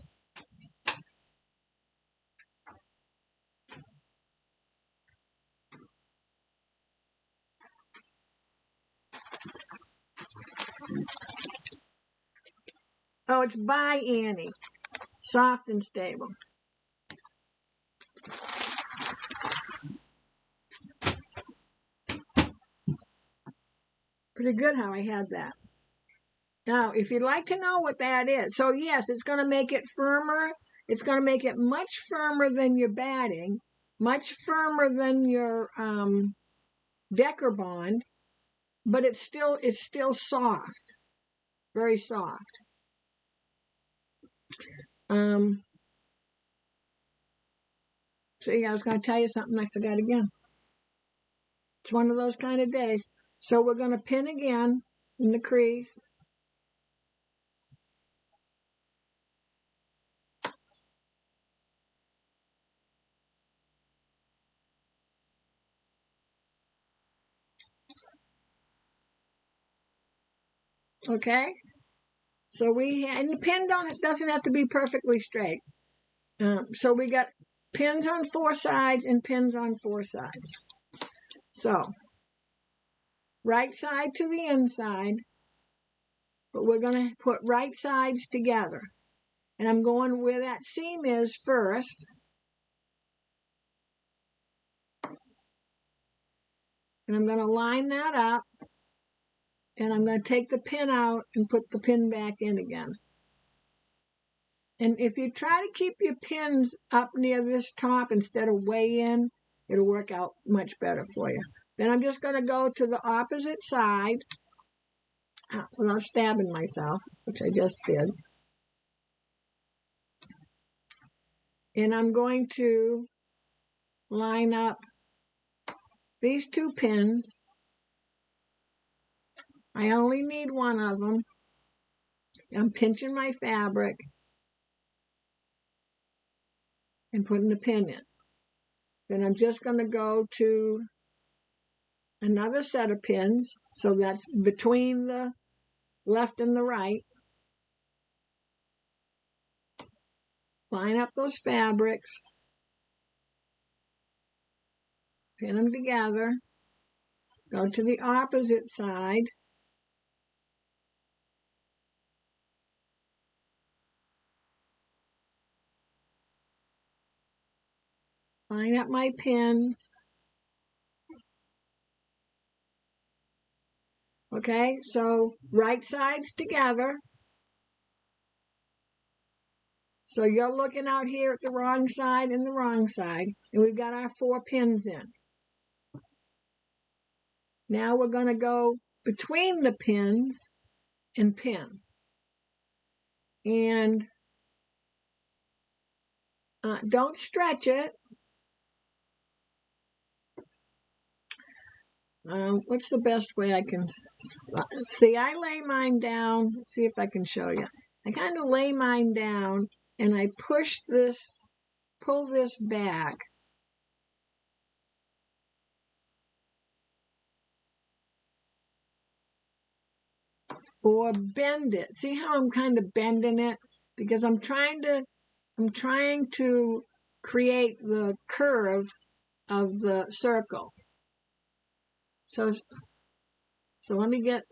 Oh, it's by Annie, soft and stable. Pretty good how I had that. Now, if you'd like to know what that is, so yes, it's going to make it firmer. It's going to make it much firmer than your batting, much firmer than your Decker Bond, but it's still soft, very soft. See, I was going to tell you something, I forgot again. It's one of those kind of days. So we're going to pin again in the crease. Okay? So and the pin doesn't have to be perfectly straight. So we got pins on 4 sides and pins on 4 sides. So, right side to the inside, but we're going to put right sides together. And I'm going where that seam is first. And I'm going to line that up. And I'm going to take the pin out and put the pin back in again. And if you try to keep your pins up near this top instead of way in, it'll work out much better for you. Then I'm just going to go to the opposite side without stabbing myself, which I just did. And I'm going to line up these 2 pins. I only need one of them. I'm pinching my fabric and putting the pin in. Then I'm just going to go to another set of pins. So that's between the left and the right. Line up those fabrics. Pin them together. Go to the opposite side. Line up my pins. Okay, so right sides together. So you're looking out here at the wrong side and the wrong side. And we've got our 4 pins in. Now we're going to go between the pins and pin. And don't stretch it. What's the best way I can see? I lay mine down. Let's see if I can show you. I kind of lay mine down and I pull this back. Or bend it. See how I'm kind of bending it? Because I'm trying to create the curve of the circle. So let me get,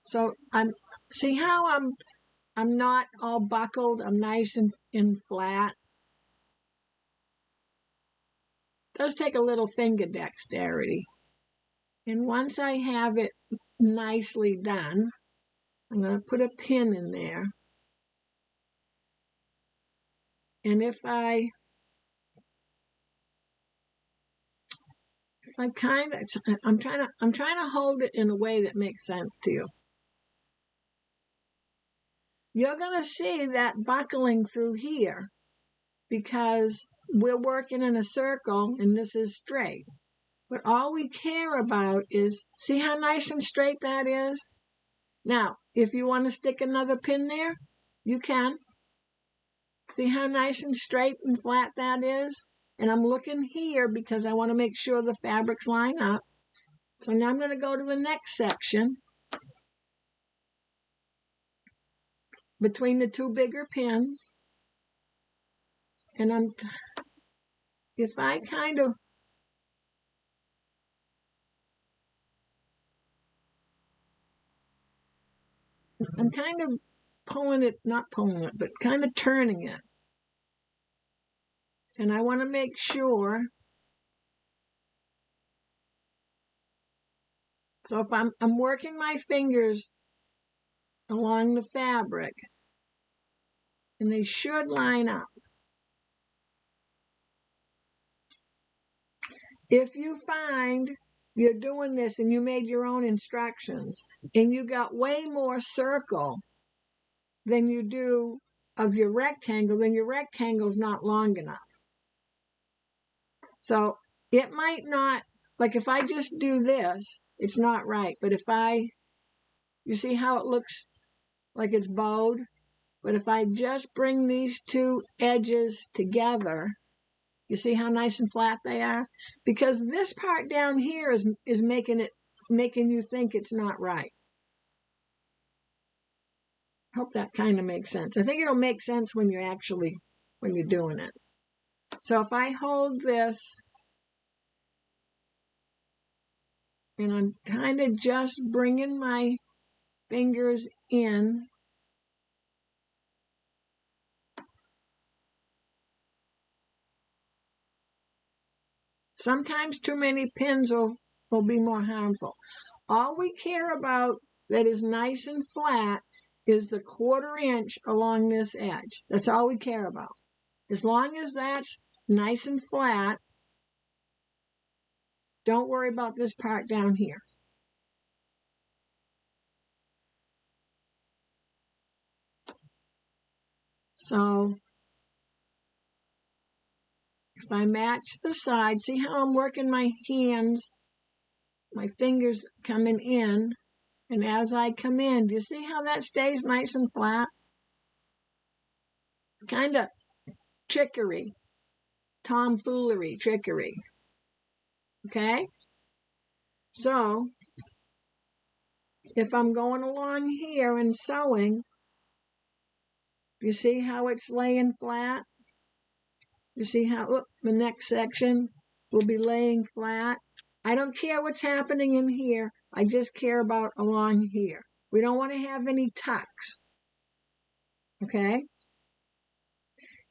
so see how I'm not all buckled, I'm nice and flat. It does take a little finger dexterity. And once I have it nicely done, I'm going to put a pin in there. And I'm trying to hold it in a way that makes sense to you. You're going to see that buckling through here because we're working in a circle and this is straight. But all we care about is, see how nice and straight that is? Now, if you want to stick another pin there, you can. See how nice and straight and flat that is? And I'm looking here because I want to make sure the fabrics line up. So now I'm going to go to the next section between the 2 bigger pins. And I'm kind of pulling it, not pulling it, but kind of turning it. And I want to make sure. So if I'm working my fingers along the fabric, and they should line up. If you find you're doing this and you made your own instructions and you got way more circle than you do of your rectangle, then your rectangle is not long enough. So it might not, like if I just do this, it's not right. But if you see how it looks like it's bowed? But if I just bring these two edges together, you see how nice and flat they are? Because this part down here is making you think it's not right. Hope that kind of makes sense. I think it'll make sense when you're doing it. So if I hold this and I'm kind of just bringing my fingers in, sometimes too many pins will be more harmful. All we care about that is nice and flat is the 1/4 inch along this edge. That's all we care about. As long as that's nice and flat, don't worry about this part down here. So if I match the side, see how I'm working my hands, my fingers coming in, and as I come in, do you see how that stays nice and flat? It's kind of trickery, tomfoolery, trickery. Okay? So if I'm going along here and sewing, you see how it's laying flat? You see how the next section will be laying flat? I don't care what's happening in here. I just care about along here. We don't want to have any tucks. Okay?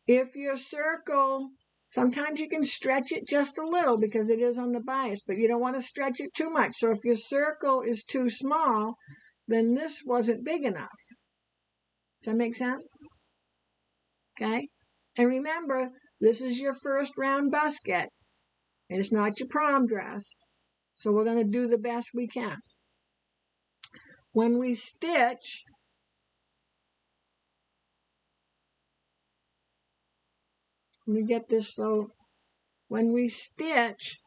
If your circle, sometimes you can stretch it just a little because it is on the bias, but you don't want to stretch it too much. So if your circle is too small, then this wasn't big enough. Does that make sense? Okay? And remember, this is your first round busket, and it's not your prom dress. So we're going to do the best we can. When we stitch, let me get this so when we stitch,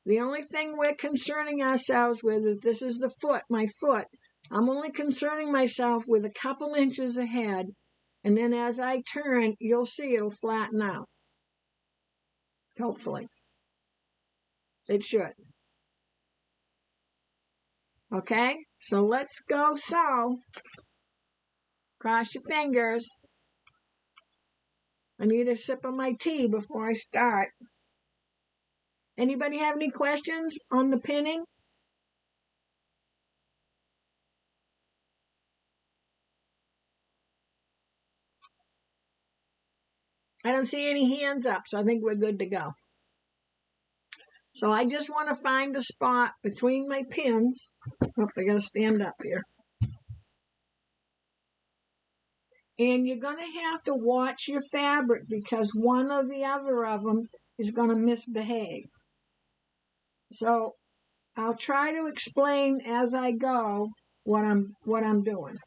the only thing we're concerning ourselves with is this is the foot, my foot. I'm only concerning myself with a couple inches ahead, and then as I turn, you'll see it'll flatten out. Hopefully. It should. Okay, so let's go sew. Cross your fingers. I need a sip of my tea before I start. Anybody have any questions on the pinning? I don't see any hands up, so I think we're good to go. So I just want to find a spot between my pins. Oh, I got to stand up here. And you're going to have to watch your fabric because one or the other of them is going to misbehave. So I'll try to explain as I go what I'm doing.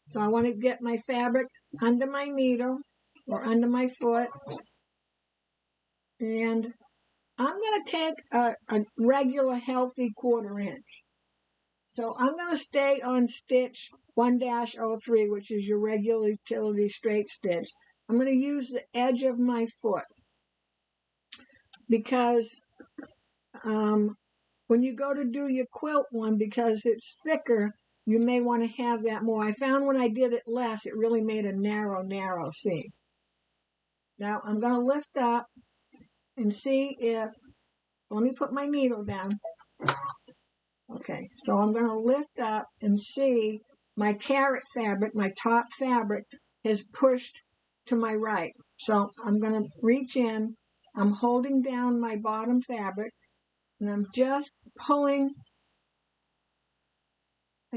So I want to get my fabric under my needle or under my foot. And I'm going to take a regular healthy 1/4 inch. So I'm going to stay on stitch 1-03, which is your regular utility straight stitch. I'm going to use the edge of my foot because when you go to do your quilt one, because it's thicker, you may want to have that more. I found when I did it less, it really made a narrow seam. Now I'm going to lift up and see if, so let me put my needle down. Okay, so I'm going to lift up and see my carrot fabric, my top fabric, has pushed to my right. So I'm going to reach in, I'm holding down my bottom fabric, and I'm just pulling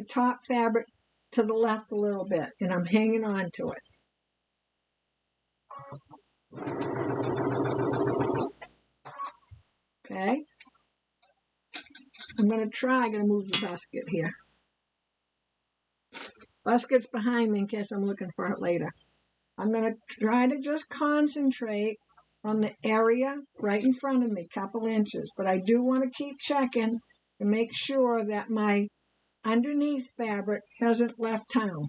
my top fabric to the left a little bit, and I'm hanging on to it. Okay. I'm going to move the busket here. Busket's behind me in case I'm looking for it later. I'm going to try to just concentrate on the area right in front of me, couple inches. But I do want to keep checking to make sure that my underneath fabric hasn't left town.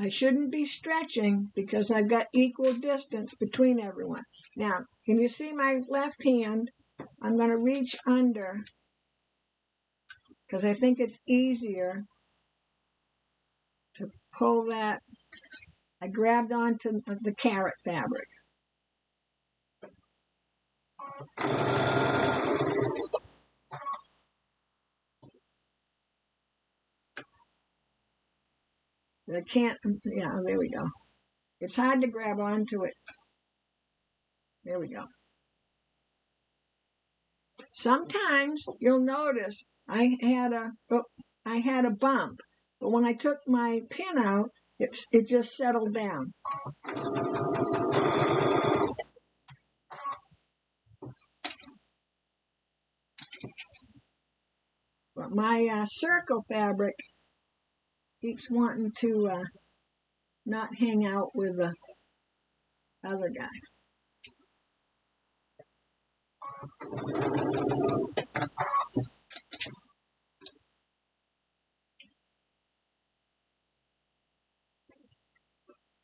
I shouldn't be stretching because I've got equal distance between everyone. Now, can you see my left hand? I'm going to reach under because I think it's easier to pull that. I grabbed onto the carrot fabric. I can't, yeah, there we go. It's hard to grab onto it. There we go. Sometimes you'll notice I had a bump, but when I took my pin out, it just settled down. But my circle fabric keeps wanting to not hang out with the other guy.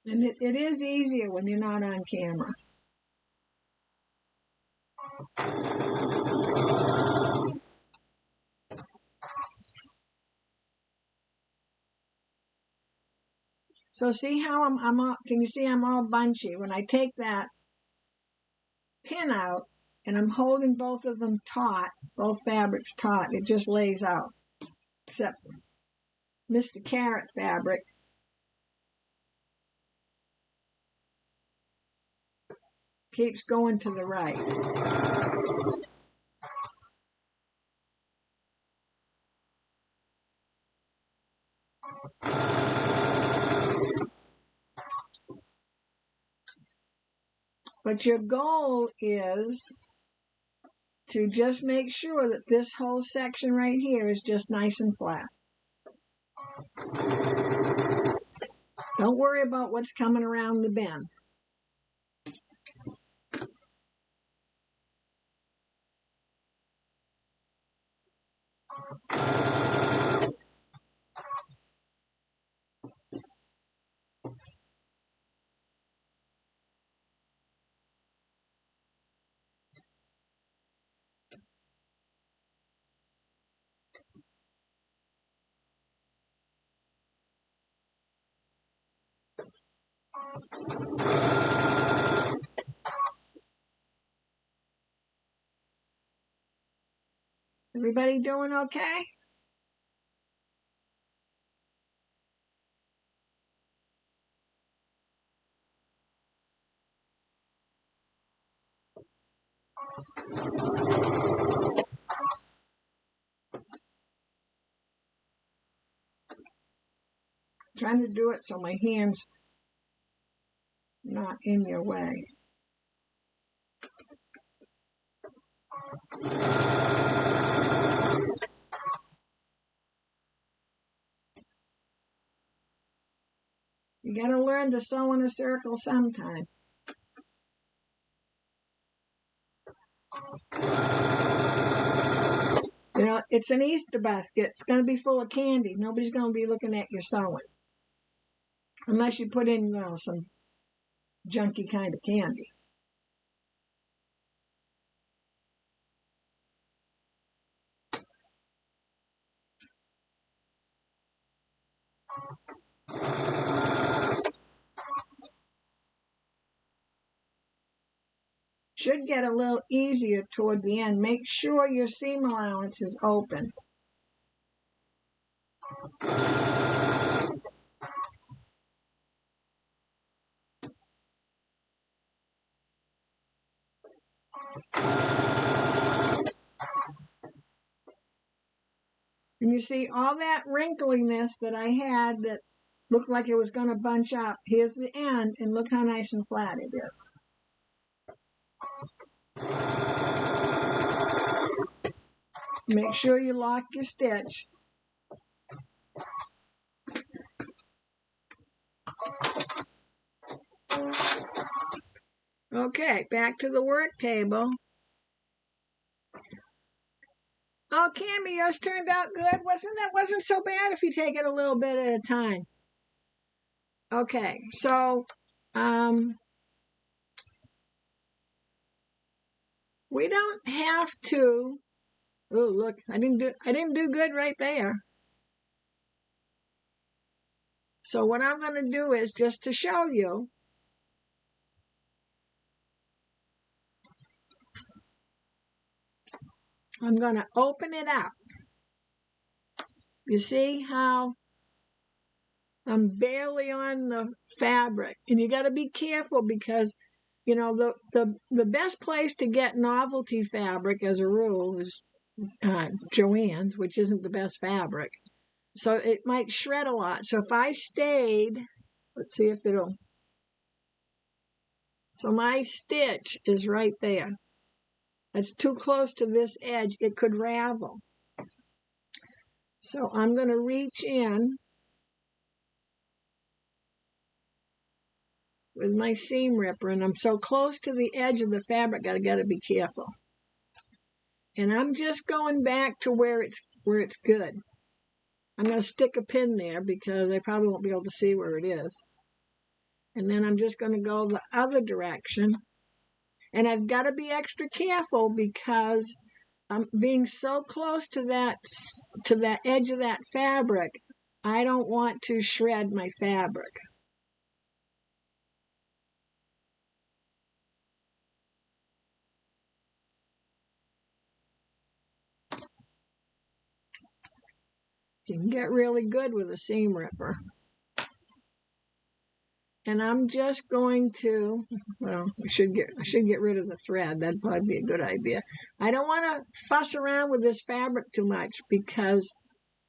And it is easier when you're not on camera. So see how I'm all, can you see I'm all bunchy? When I take that pin out and I'm holding both of them taut, both fabrics taut, it just lays out. Except Mr. Carrot fabric keeps going to the right. But your goal is to just make sure that this whole section right here is just nice and flat. Don't worry about what's coming around the bend. Everybody doing okay? Trying to do it so my hand's not in your way. You got to learn to sew in a circle sometime. You know, it's an Easter basket. It's going to be full of candy. Nobody's going to be looking at your sewing. Unless you put in, you know, some junky kind of candy. Should get a little easier toward the end. Make sure your seam allowance is open. And you see all that wrinkliness that I had that looked like it was going to bunch up. Here's the end, and look how nice and flat it is. Make sure you lock your stitch. Okay, back to the work table. Oh, Cammy, yours turned out good. Wasn't so bad if you take it a little bit at a time. Okay, so we don't have to. Oh, look, I didn't do good right there. So what I'm going to do is just to show you. I'm going to open it up. You see how I'm barely on the fabric, and you got to be careful because, you know, the best place to get novelty fabric as a rule is Joann's, which isn't the best fabric. So it might shred a lot. So if I stayed, let's see if it'll. So my stitch is right there. That's too close to this edge. It could ravel. So I'm going to reach in with my seam ripper, and I'm so close to the edge of the fabric, I got to be careful. And I'm just going back to where it's good. I'm going to stick a pin there because I probably won't be able to see where it is. And then I'm just going to go the other direction. And I've got to be extra careful because I'm being so close to that edge of that fabric, I don't want to shred my fabric. You can get really good with a seam ripper. And I'm just going to, well, I should get rid of the thread. That'd probably be a good idea. I don't want to fuss around with this fabric too much because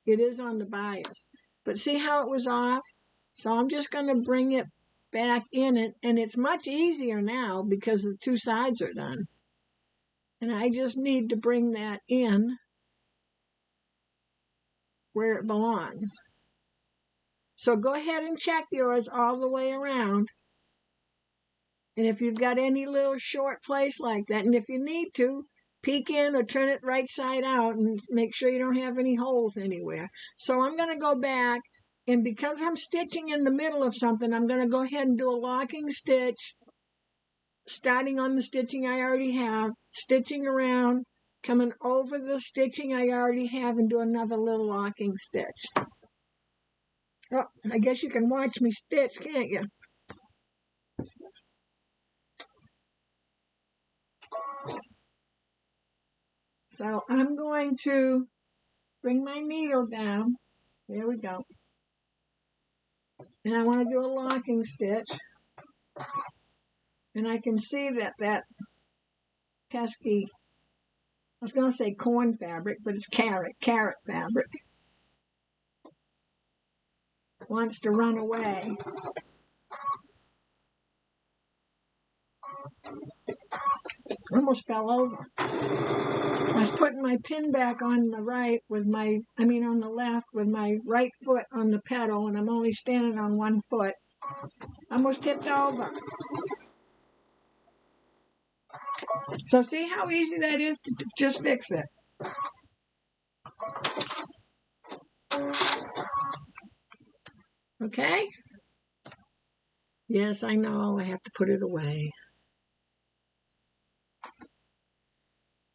it is on the bias. But see how it was off? So I'm just going to bring it back in it, and it's much easier now because the two sides are done. And I just need to bring that in where it belongs. So go ahead and check yours all the way around. And if you've got any little short place like that, and if you need to, peek in or turn it right side out and make sure you don't have any holes anywhere. So I'm going to go back, and because I'm stitching in the middle of something, I'm going to go ahead and do a locking stitch, starting on the stitching I already have, stitching around, coming over the stitching I already have, and do another little locking stitch. Oh, I guess you can watch me stitch, can't you? So I'm going to bring my needle down. There we go. And I want to do a locking stitch. And I can see that pesky, I was going to say corn fabric, but it's carrot fabric, wants to run away. Almost fell over. I was putting my pin back on the on the left with my right foot on the pedal, and I'm only standing on one foot. Almost tipped over. So see how easy that is to just fix it. Okay? Yes, I know. I have to put it away.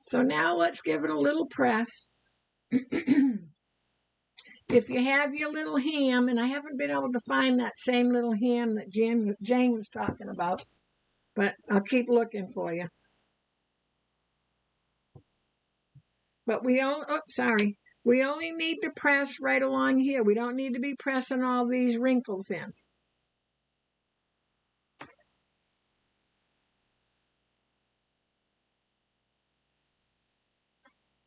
So now let's give it a little press. If you have your little hem, and I haven't been able to find that same little hem that Jane was talking about, but I'll keep looking for you. But we only need to press right along here. We don't need to be pressing all these wrinkles in.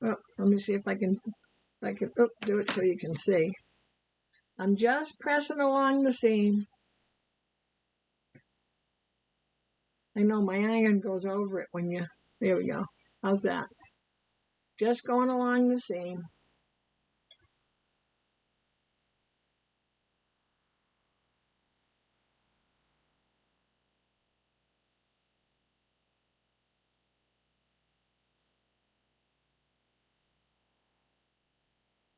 Oh, let me see if I can do it so you can see. I'm just pressing along the seam. I know my iron goes over it when you, there we go. How's that? Just going along the seam.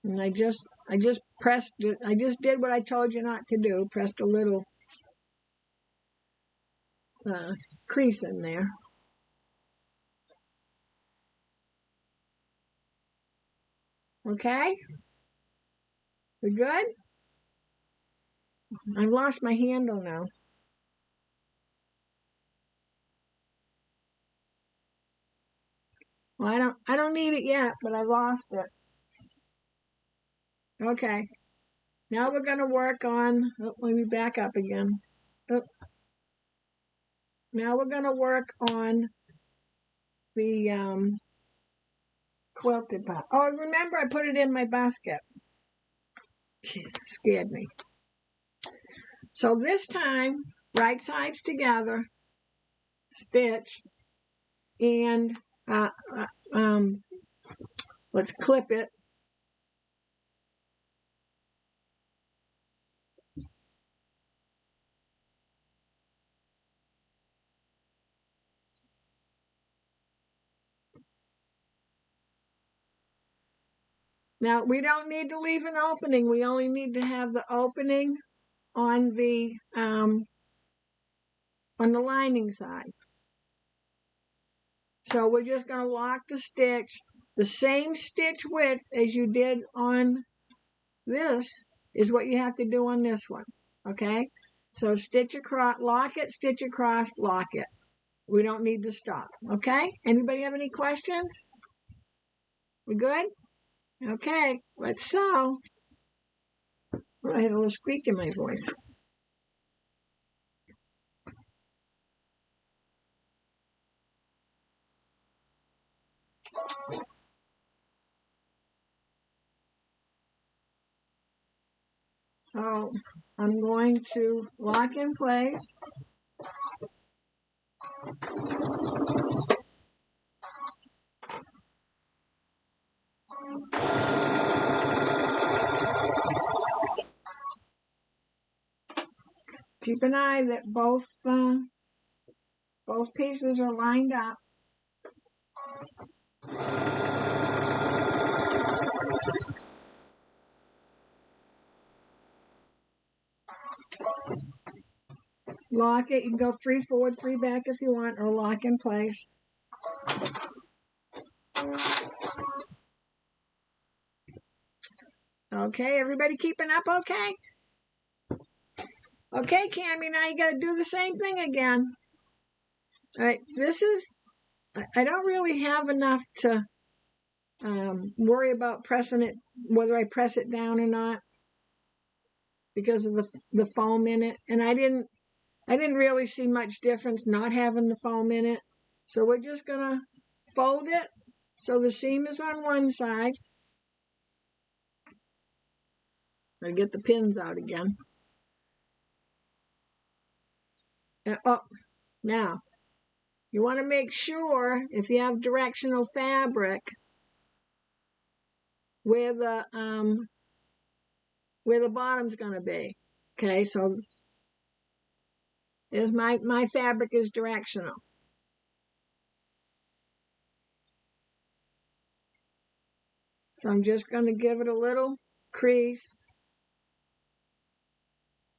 And I just pressed it. I just did what I told you not to do. Pressed a little crease in there. Okay? We good? I've lost my handle now. Well, I don't need it yet, but I lost it. Okay. Now we're going to work on, let me back up again. Now we're going to work on the quilted part. Oh, remember I put it in my basket. Jeez, it scared me. So this time, right sides together, stitch, and let's clip it. Now, we don't need to leave an opening. We only need to have the opening on the lining side. So we're just going to lock the stitch. The same stitch width as you did on this is what you have to do on this one. Okay? So stitch across, lock it, stitch across, lock it. We don't need to stop. Okay? Anybody have any questions? We good? Okay, let's sew. Oh, I had a little squeak in my voice. So I'm going to lock in place. Keep an eye that both pieces are lined up. Lock it. You can go 3 forward, 3 back if you want, or lock in place. Okay, everybody keeping up okay? Okay, Cammie, now you got to do the same thing again. All right, this is, I don't really have enough to worry about pressing it, whether I press it down or not, because of the foam in it. And I didn't really see much difference not having the foam in it. So we're just going to fold it so the seam is on one side. I get the pins out again. Oh, now you want to make sure if you have directional fabric where the bottom's going to be. Okay, so there's my fabric is directional. So I'm just going to give it a little crease,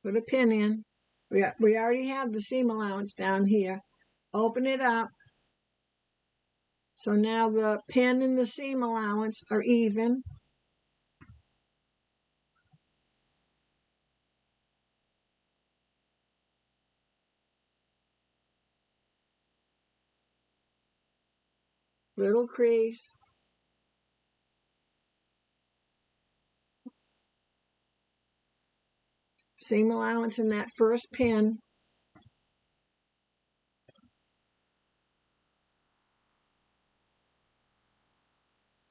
put a pin in. We already have the seam allowance down here. Open it up. So now the pin and the seam allowance are even. Little crease. Seam allowance in that first pin.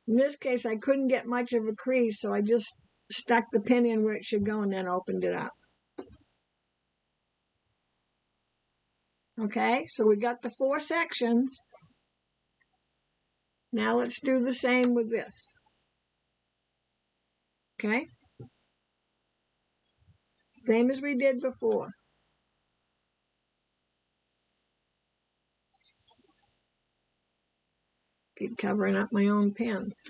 In this case, I couldn't get much of a crease, so I just stuck the pin in where it should go and then opened it up. Okay, so we got the 4 sections. Now let's do the same with this. Okay? Same as we did before. Keep covering up my own pins.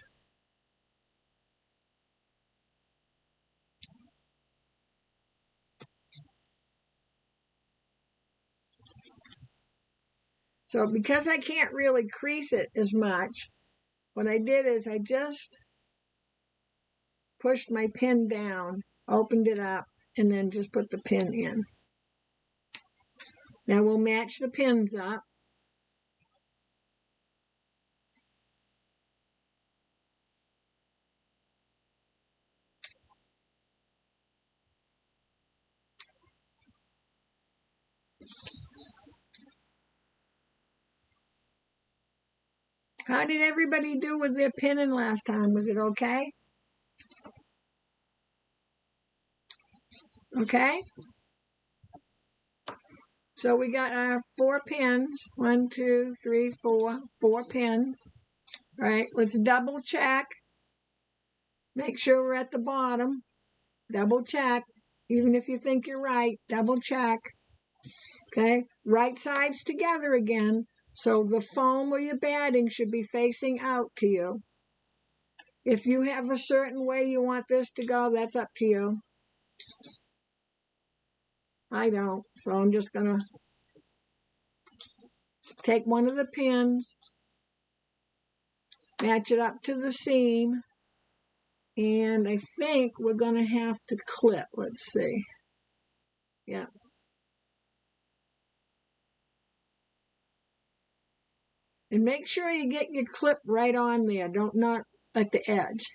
So because I can't really crease it as much, what I did is I just pushed my pin down, opened it up, and then just put the pin in. Now we'll match the pins up. How did everybody do with their pinning last time? Was it okay? Okay? So we got our 4 pins. 1, 2, 3, 4. 4 pins. All right, let's double check. Make sure we're at the bottom. Double check. Even if you think you're right, double check. Okay, right sides together again. So the foam or your batting should be facing out to you. If you have a certain way you want this to go, that's up to you. I don't, so I'm just going to take one of the pins, match it up to the seam, and I think we're going to have to clip. Let's see. Yeah. And make sure you get your clip right on there. Don't not at the edge.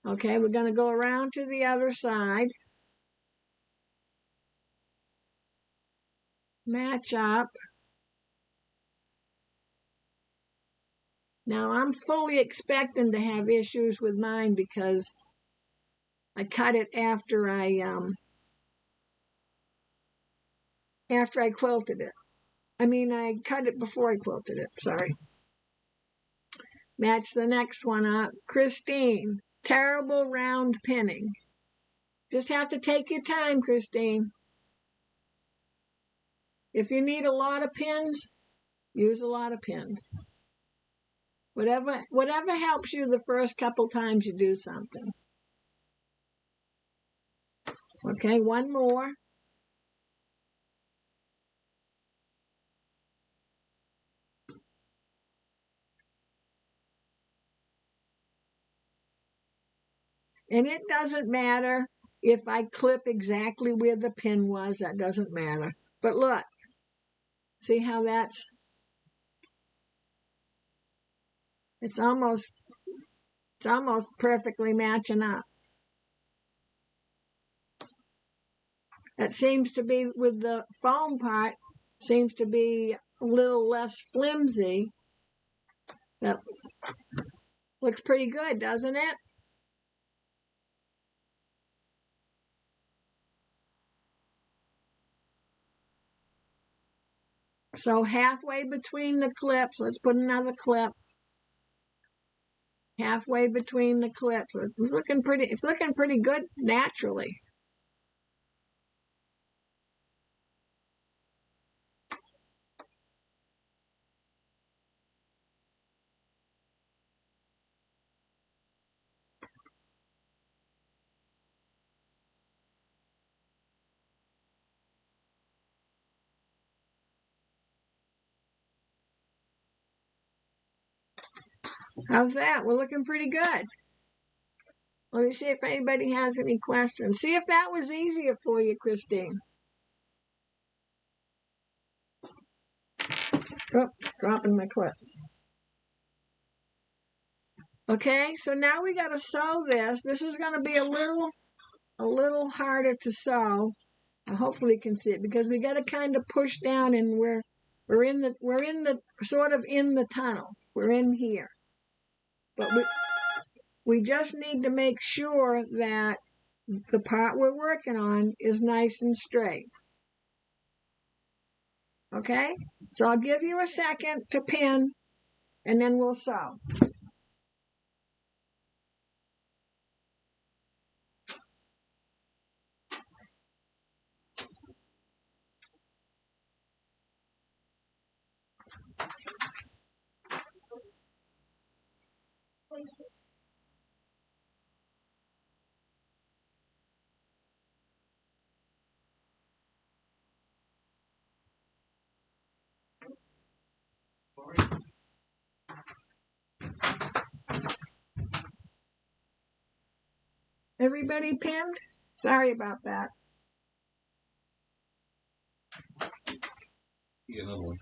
Okay, we're going to go around to the other side. Match up. Now I'm fully expecting to have issues with mine because I cut it after I quilted it. I cut it before I quilted it, sorry. Match the next one up. Christine, terrible round pinning. Just have to take your time, Christine. If you need a lot of pins, use a lot of pins. Whatever helps you the first couple times you do something. Okay, one more. And it doesn't matter if I clip exactly where the pin was, that doesn't matter. But look, see how it's almost perfectly matching up. That seems to be, with the foam part, seems to be a little less flimsy. That looks pretty good, doesn't it? So halfway between the clips, let's put another clip. Halfway between the clips. It's looking pretty good naturally. How's that? We're looking pretty good. Let me see if anybody has any questions. See if that was easier for you, Christine. Oh, dropping my clips. Okay, so now we got to sew this. This is going to be a little harder to sew. Hopefully you can see it because we got to kind of push down, and we're in the sort of in the tunnel. We're in here. But we just need to make sure that the part we're working on is nice and straight. Okay? So I'll give you a second to pin, and then we'll sew. Everybody pinned? Sorry about that. Get another one.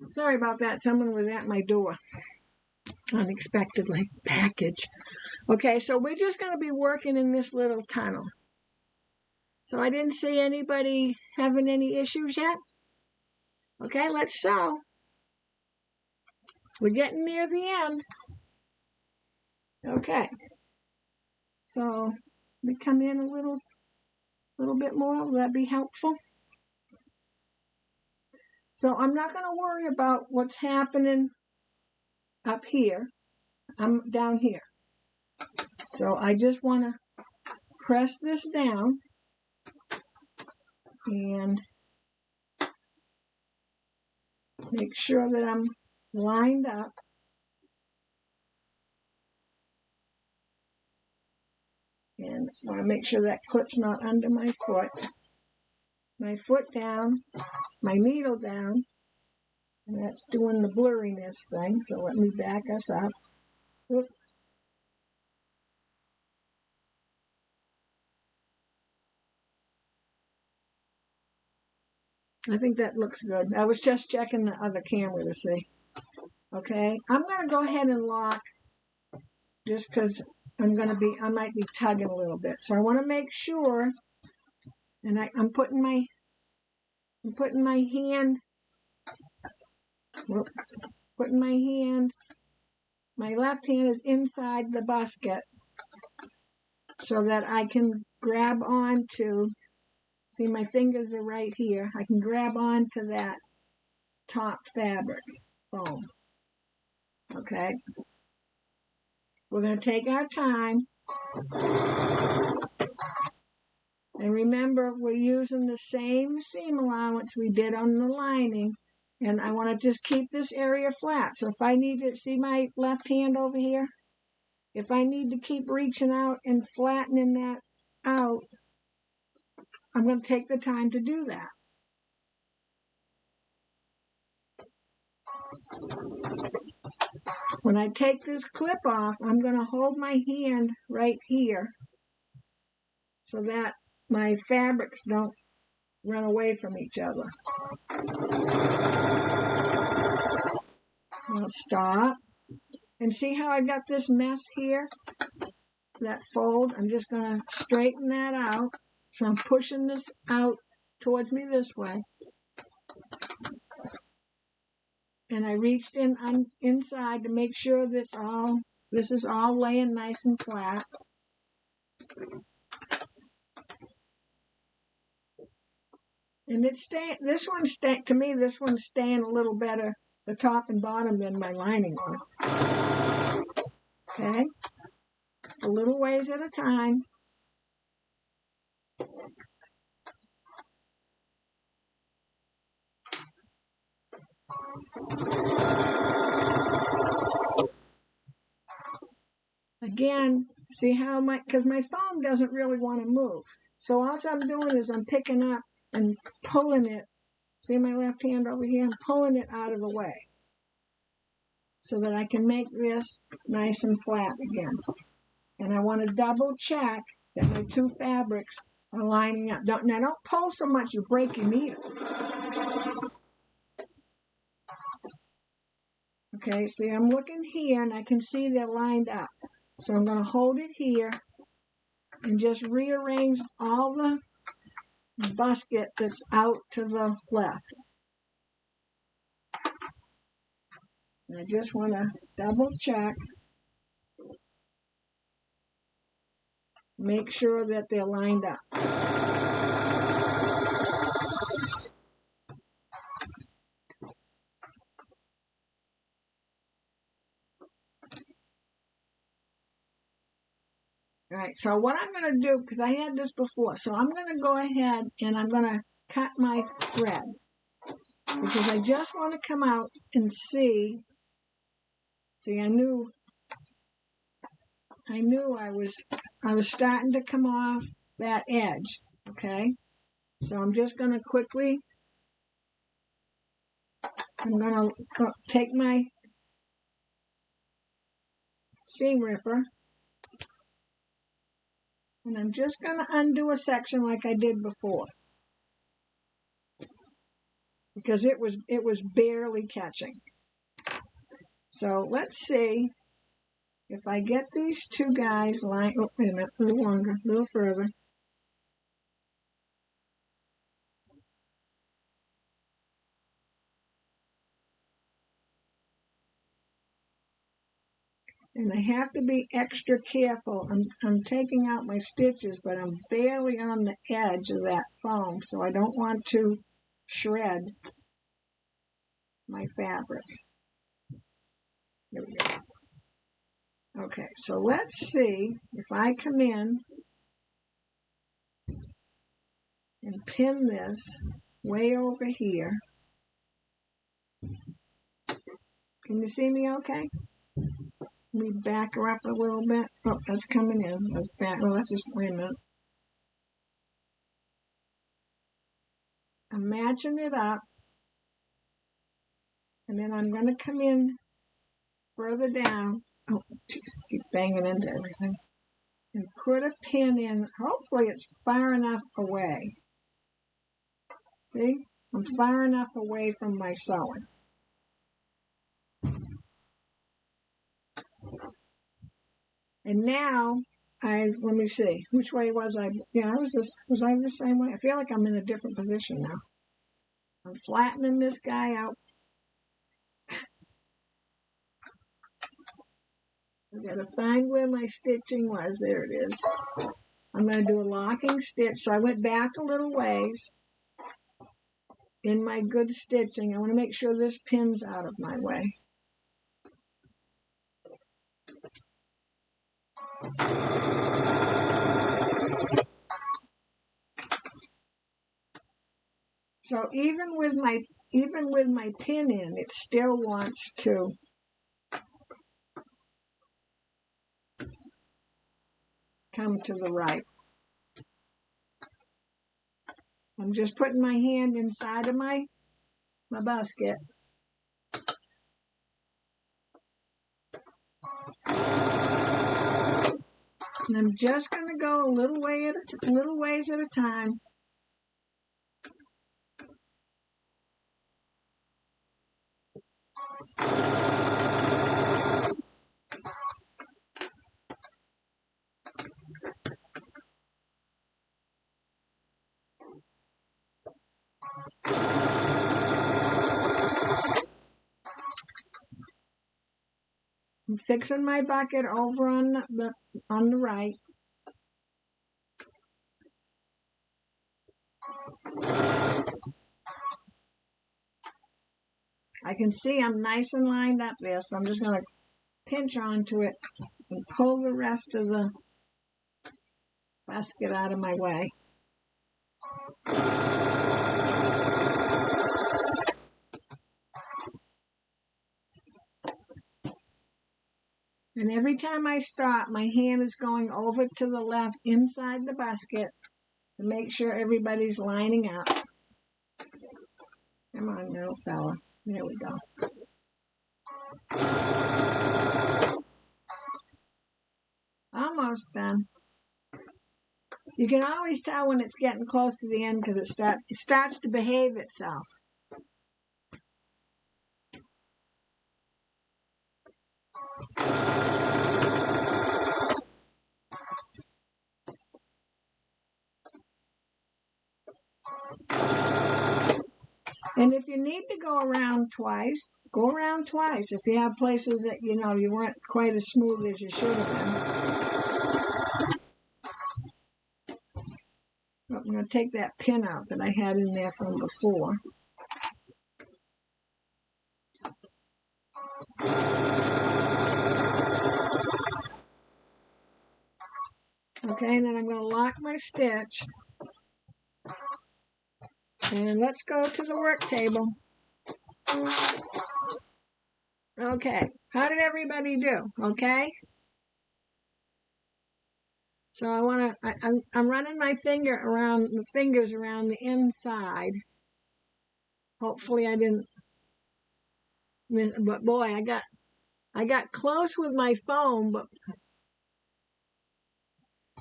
Sorry about that. Someone was at my door unexpectedly. Package. Okay, so we're just going to be working in this little tunnel. So I didn't see anybody having any issues yet. Okay, let's sew. We're getting near the end. Okay. So we come in a little bit more. Will that be helpful? So I'm not going to worry about what's happening up here. I'm down here. So I just want to press this down and make sure that I'm lined up. And I want to make sure that clip's not under my foot. My foot down, my needle down. And that's doing the blurriness thing, so let me back us up. Oops. I think that looks good. I was just checking the other camera to see. Okay, I'm going to go ahead and lock just because I might be tugging a little bit. So I want to make sure, and I'm putting my hand, my left hand is inside the busket so that I can grab onto, see my fingers are right here, I can grab onto that top fabric foam. Okay, we're going to take our time. And remember, we're using the same seam allowance we did on the lining. And I want to just keep this area flat. So if I need to, see my left hand over here? If I need to keep reaching out and flattening that out, I'm going to take the time to do that. When I take this clip off, I'm going to hold my hand right here so that my fabrics don't run away from each other. I'll stop. And see how I got this mess here? That fold, I'm just going to straighten that out. So I'm pushing this out towards me this way. And I reached inside to make sure this is all laying nice and flat. And this one's staying a little better, the top and bottom, than my lining was. Okay? Just a little ways at a time. Again, see how because my foam doesn't really want to move. So all I'm doing is I'm picking up and pulling it. See my left hand over here? I'm pulling it out of the way so that I can make this nice and flat again. And I want to double check that my two fabrics are lining up. Now don't pull so much you break your needle. Okay, see I'm looking here and I can see they're lined up. So I'm going to hold it here and just rearrange all the busket that's out to the left. And I just want to double check, make sure that they're lined up. All right, so what I'm going to do, because I had this before, so I'm going to go ahead and I'm going to cut my thread, because I just want to come out and see. See, I knew I was starting to come off that edge, okay? So I'm just going to quickly, I'm going to take my seam ripper, and I'm just going to undo a section like I did before, because it was barely catching. So let's see if I get these two guys lined. Oh, wait a minute, a little longer, a little further. And I have to be extra careful. I'm taking out my stitches, but I'm barely on the edge of that foam, so I don't want to shred my fabric. There we go. Okay, so let's see if I come in and pin this way over here. Can you see me okay? Let me back her up a little bit. Oh, that's coming in. Let's back. Well, let's just wait a minute. I'm matching it up, and then I'm going to come in further down. Oh, jeez, keep banging into everything. And put a pin in. Hopefully, it's far enough away. See, I'm far enough away from my sewing. And now, let me see, which way was I? Yeah, was I the same way? I feel like I'm in a different position now. I'm flattening this guy out. I've got to find where my stitching was. There it is. I'm going to do a locking stitch. So I went back a little ways in my good stitching. I want to make sure this pin's out of my way. So even with my pin in, it still wants to come to the right. I'm just putting my hand inside of my basket. And I'm just going to go a little ways at a time. I'm fixing my bucket over on the right. I can see I'm nice and lined up there, so I'm just going to pinch onto it and pull the rest of the basket out of my way. And every time I stop, my hand is going over to the left inside the basket to make sure everybody's lining up. Come on, little fella. There we go. Almost done. You can always tell when it's getting close to the end because it starts to behave itself. And if you need to go around twice, go around twice. If you have places that, you know, you weren't quite as smooth as you should have been. I'm going to take that pin out that I had in there from before. Okay, and then I'm going to lock my stitch. And let's go to the work table. Okay, how did everybody do? Okay? So I want to, I'm running my fingers around the inside. Hopefully I didn't, but boy, I got close with my foam, but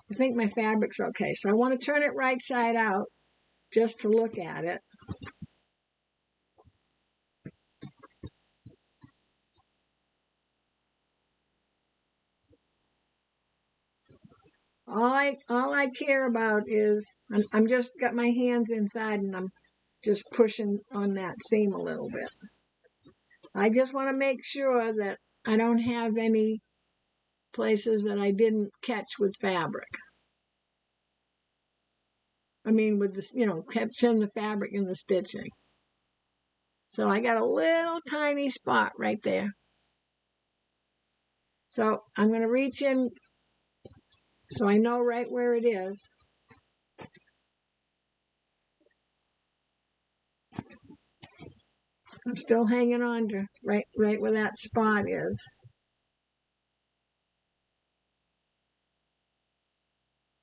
I think my fabric's okay. So I want to turn it right side out just to look at it. All I care about is I'm just got my hands inside and I'm just pushing on that seam a little bit. I just want to make sure that I don't have any places that I didn't catch with fabric. I mean, with this, you know, catching the fabric in the stitching. So I got a little tiny spot right there. So I'm going to reach in so I know right where it is. I'm still hanging on to right where that spot is.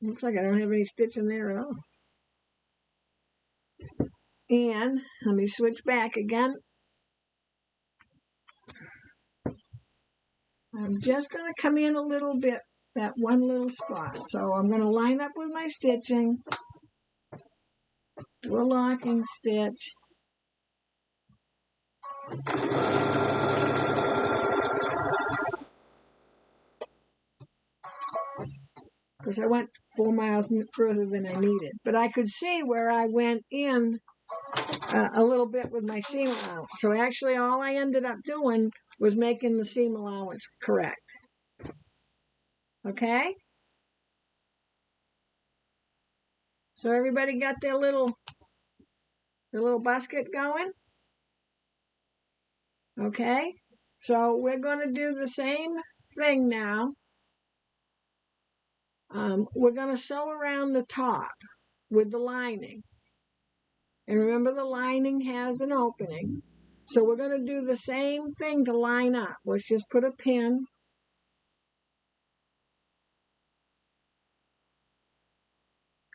Looks like I don't have any stitch in there at all. And let me switch back again. I'm just going to come in a little bit, that one little spot. So I'm going to line up with my stitching, do a locking stitch. Because I went 4 miles further than I needed. But I could see where I went in a little bit with my seam allowance. So actually all I ended up doing was making the seam allowance correct. Okay? So everybody got their little busket going? Okay? So we're going to do the same thing now. We're going to sew around the top with the lining. And remember, the lining has an opening. So we're going to do the same thing to line up. Let's just put a pin.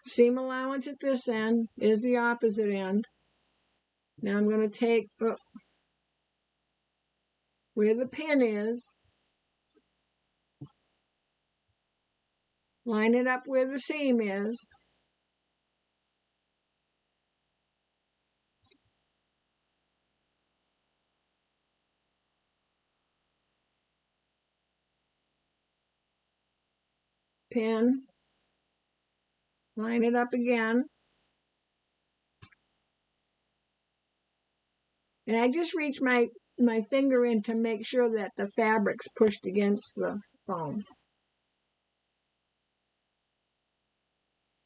Seam allowance at this end is the opposite end. Now I'm going to take where the pin is, line it up where the seam is. Pin, line it up again. And I just reach my finger in to make sure that the fabric's pushed against the foam.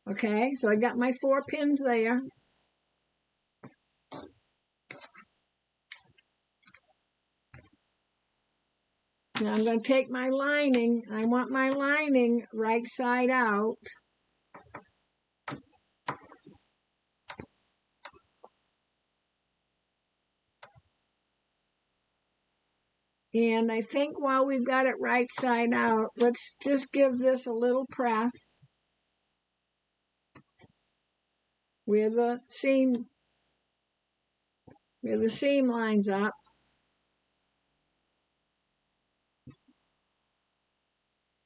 Okay, so I got my 4 pins there. Now I'm going to take my lining. I want my lining right side out. And I think while we've got it right side out, let's just give this a little press where the seam lines up.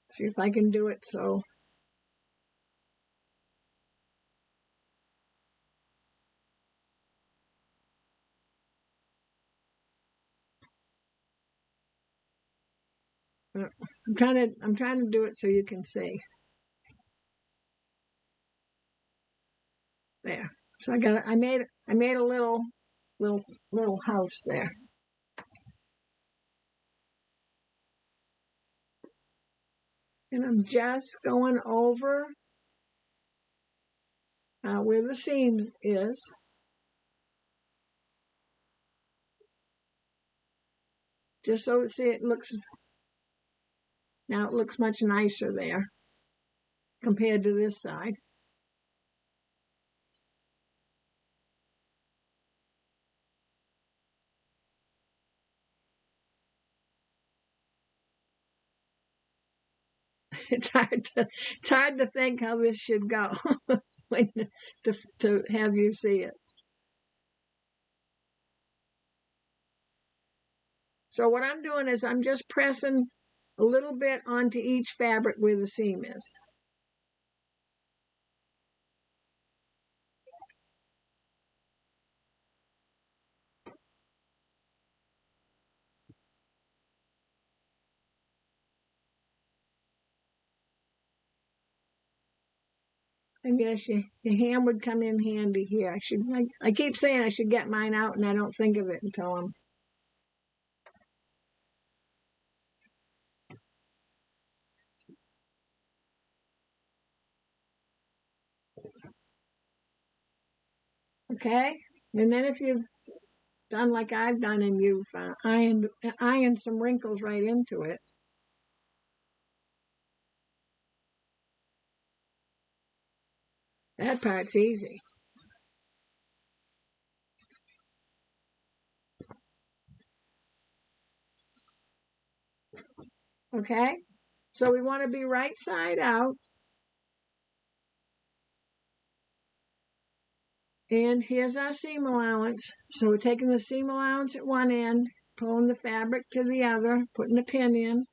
See if I can do it so. I'm trying to do it so you can see. There. So I made a little little house there. And I'm just going over where the seam is. Just so it looks, now it looks much nicer there compared to this side. It's hard to think how this should go when, to have you see it. So what I'm doing is I'm just pressing a little bit onto each fabric where the seam is. And yes, your hand would come in handy here. I keep saying I should get mine out, and I don't think of it until I'm. Okay, and then if you've done like I've done and you've ironed some wrinkles right into it, that part's easy. Okay, so we want to be right side out. And here's our seam allowance. So we're taking the seam allowance at one end, pulling the fabric to the other, putting the pin in.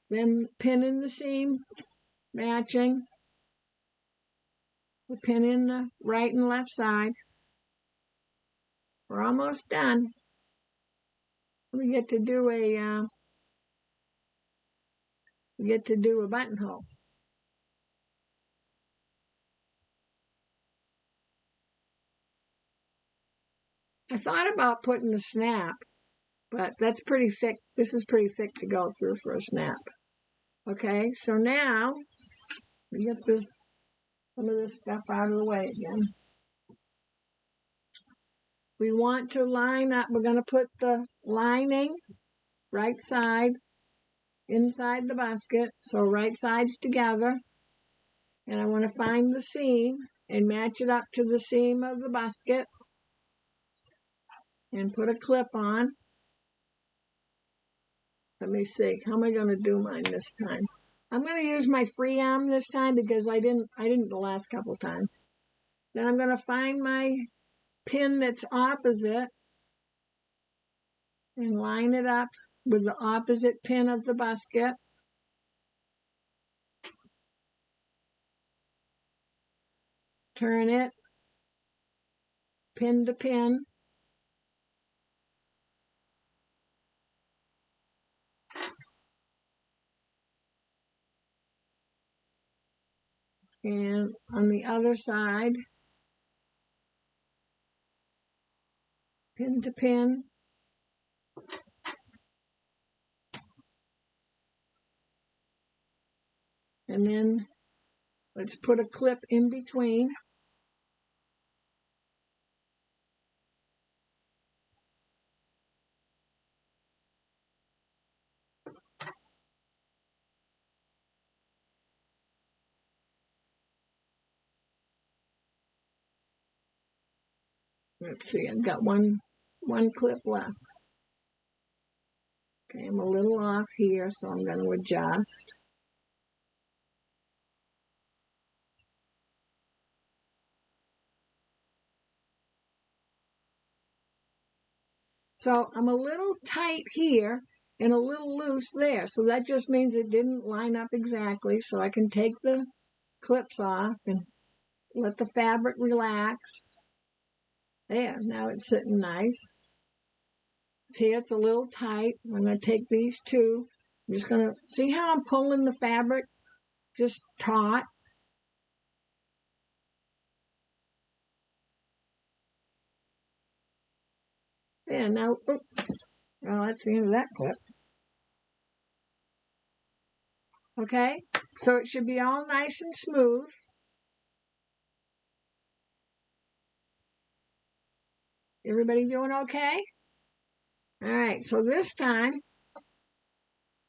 Then pinning the seam, matching. The pin in the right and left side. We're almost done. We get to do a buttonhole. I thought about putting the snap, but that's pretty thick. This is pretty thick to go through for a snap. Okay, so now we get some of this stuff out of the way again. We want to line up. We're going to put the lining right side inside the basket, so right sides together. And I want to find the seam and match it up to the seam of the basket and put a clip on. Let me see. How am I going to do mine this time? I'm going to use my free arm this time because I didn't the last couple times. Then I'm going to find my pin that's opposite and line it up with the opposite pin of the basket. Turn it, pin to pin. And on the other side, pin to pin. And then let's put a clip in between. Let's see, I've got one clip left. Okay, I'm a little off here, so I'm going to adjust. So I'm a little tight here and a little loose there. So that just means it didn't line up exactly. So I can take the clips off and let the fabric relax. There, now it's sitting nice. See, it's a little tight. I'm going to take these two. I'm just going to see how I'm pulling the fabric just taut. there. Now, well, that's the end of that clip. Okay, so it should be all nice and smooth. Everybody doing okay? All right, so this time,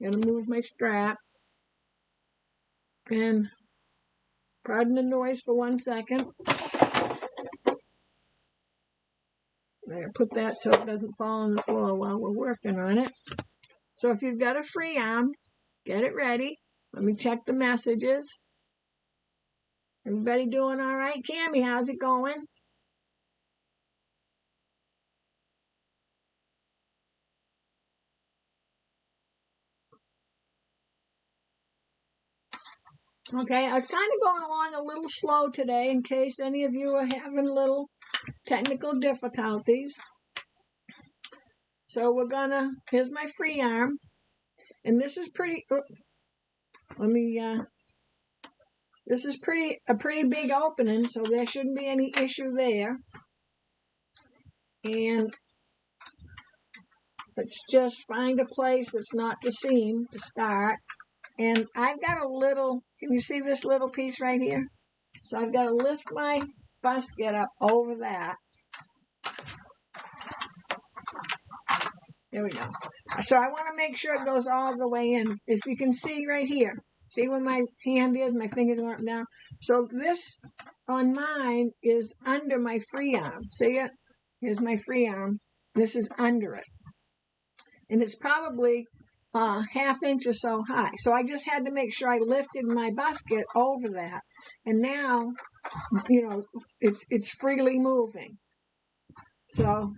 I'm going to move my strap. And pardon the noise for 1 second. There, put that so it doesn't fall on the floor while we're working on it. So if you've got a free arm, get it ready. Let me check the messages. Everybody doing all right? Cammie, how's it going? Okay, I was kind of going along a little slow today in case any of you are having little technical difficulties. So we're gonna, here's my free arm. And this is pretty, this is a pretty big opening, so there shouldn't be any issue there. And let's just find a place that's not the seam to start. And I've got a little, can you see this little piece right here? So I've got to lift my busket up over that. There we go. So I want to make sure it goes all the way in. If you can see right here, see where my hand is, my fingers are up down. So this on mine is under my free arm. See it? Here's my free arm. This is under it. And it's probably ½ inch or so high. So I just had to make sure I lifted my busket over that. And now, you know, it's freely moving. So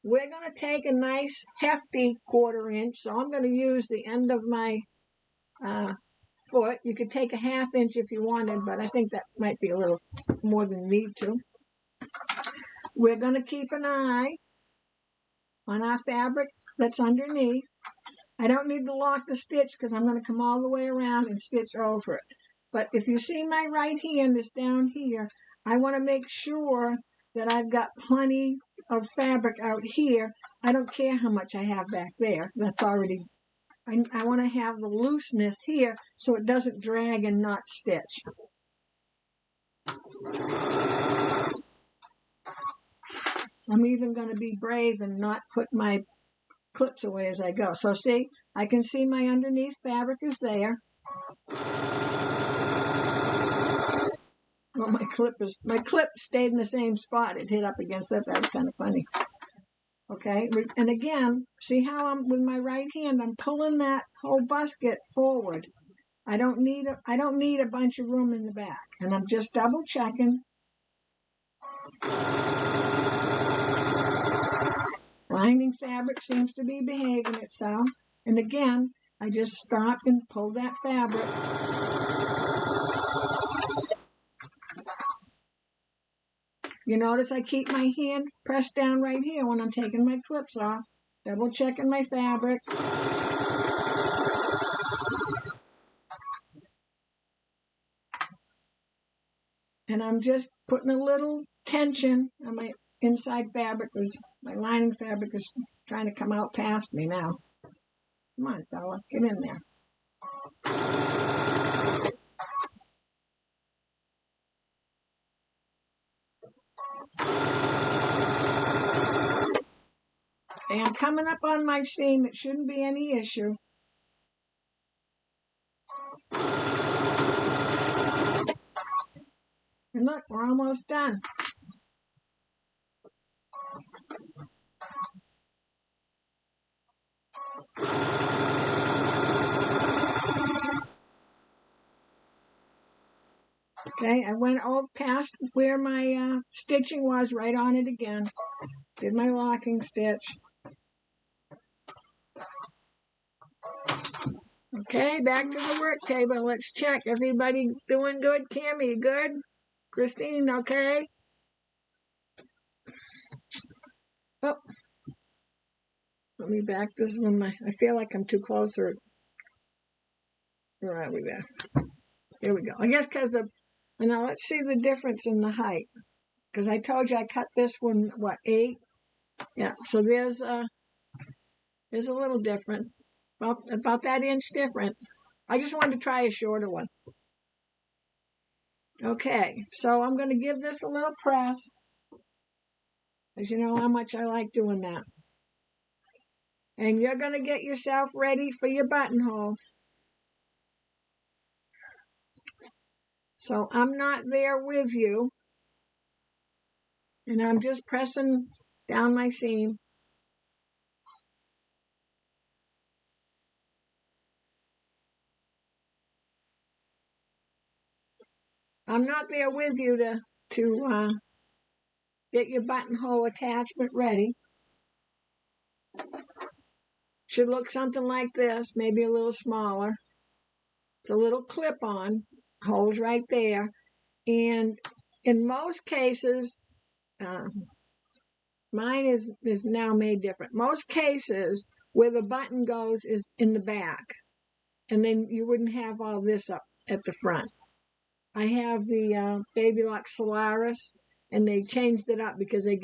we're going to take a nice hefty 1/4 inch. So I'm going to use the end of my foot. You could take a ½ inch if you wanted, but I think that might be a little more than need to. We're going to keep an eye on our fabric that's underneath. I don't need to lock the stitch because I'm going to come all the way around and stitch over it. But if you see my right hand is down here, I want to make sure that I've got plenty of fabric out here. I don't care how much I have back there. That's already, I want to have the looseness here so it doesn't drag and not stitch. I'm even going to be brave and not put my clips away as I go. So see, I can see my underneath fabric is there. Well, my clip stayed in the same spot. It hit up against that. That was kind of funny. Okay, and again, see how I'm with my right hand, I'm pulling that whole busket forward. I don't need a bunch of room in the back. And I'm just double checking. Lining fabric seems to be behaving itself. And again, I just stop and pull that fabric. You notice I keep my hand pressed down right here when I'm taking my clips off. Double checking my fabric. And I'm just putting a little tension on my inside fabric because my lining fabric is trying to come out past me now. Come on, fella, get in there. Okay, I'm coming up on my seam. It shouldn't be any issue. And look, we're almost done. Okay, I went all past where my stitching was, right on it again. Did my locking stitch. Okay, back to the work table. Let's check. Everybody doing good? Cammie, good? Christine, okay? Oh, let me back this one. I feel like I'm too close. Or where are we there? Here we go. I guess because now let's see the difference in the height. Because I told you I cut this one, what, 8? Yeah, so there's a little difference, about that inch difference. I just wanted to try a shorter one. Okay, so I'm going to give this a little press, as you know how much I like doing that. And you're going to get yourself ready for your buttonhole. So I'm not there with you, and I'm just pressing down my seam. I'm not there with you to get your buttonhole attachment ready. Should look something like this, maybe a little smaller. It's a little clip-on, holes right there. And in most cases, mine is now made different. Most cases, where the button goes is in the back. And then you wouldn't have all this up at the front. I have the Baby Lock Solaris, and they changed it up because they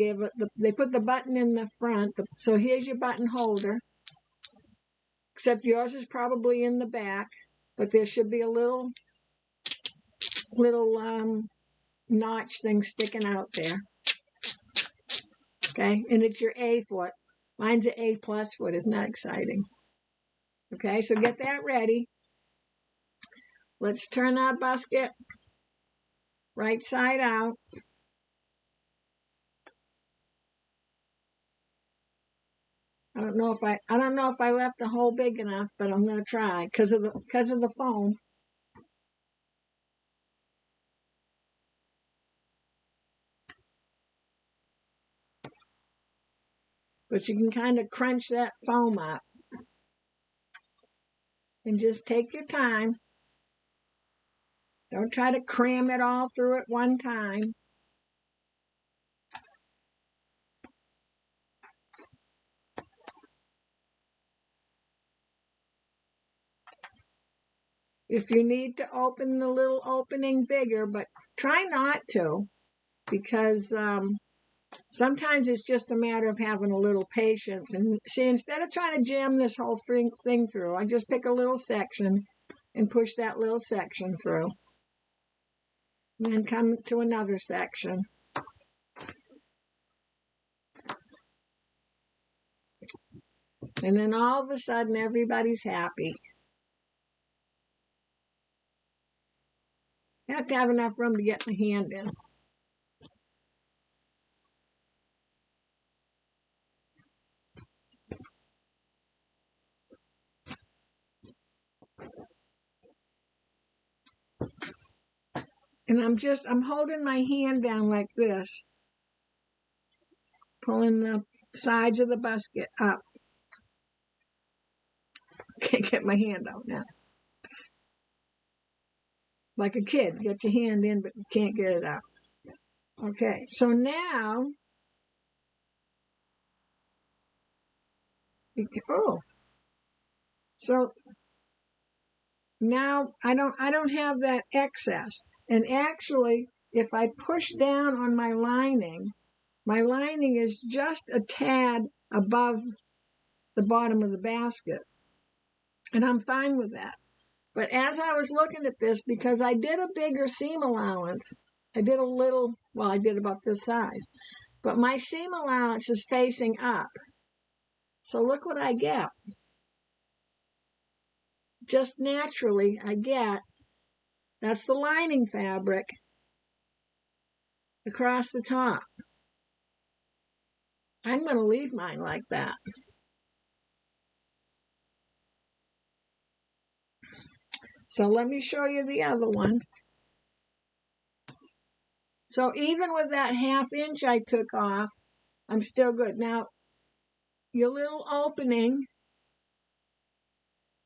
put the button in the front. So here's your button holder, except yours is probably in the back, but there should be a little notch thing sticking out there. Okay, and it's your A foot. Mine's an A+ foot. Isn't that exciting? Okay, so get that ready. Let's turn our busket right side out. I don't know if I left the hole big enough, but I'm going to try because of the foam. But you can kind of crunch that foam up. And just take your time. Don't try to cram it all through at one time. If you need to open the little opening bigger, but try not to, because sometimes it's just a matter of having a little patience. And see, instead of trying to jam this whole thing through, I just pick a little section and push that little section through. And then come to another section. And then all of a sudden, everybody's happy. I have to have enough room to get my hand in. And I'm holding my hand down like this, pulling the sides of the busket up. Can't get my hand out now. Like a kid, get your hand in, but you can't get it out. Okay, so now, so now I don't have that excess. And actually, if I push down on my lining is just a tad above the bottom of the basket. And I'm fine with that. But as I was looking at this, because I did a bigger seam allowance, I did about this size, but my seam allowance is facing up. So look what I get. Just naturally, that's the lining fabric across the top. I'm going to leave mine like that. So let me show you the other one. So even with that 1/2 inch I took off, I'm still good. Now, your little opening,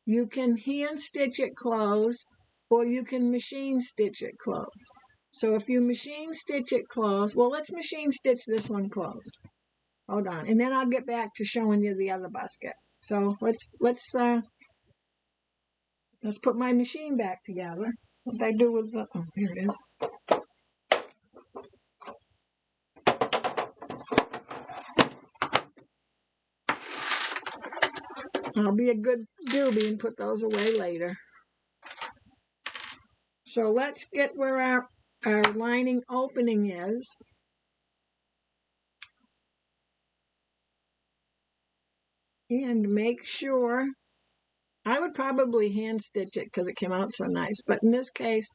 you can hand stitch it closed, or you can machine stitch it closed. So if you machine stitch it closed, well, let's machine stitch this one closed. Hold on, and then I'll get back to showing you the other basket. So let's put my machine back together. What did I do with the? Oh, here it is. I'll be a good doobie and put those away later. So let's get where our lining opening is. And make sure, I would probably hand stitch it because it came out so nice. But in this case,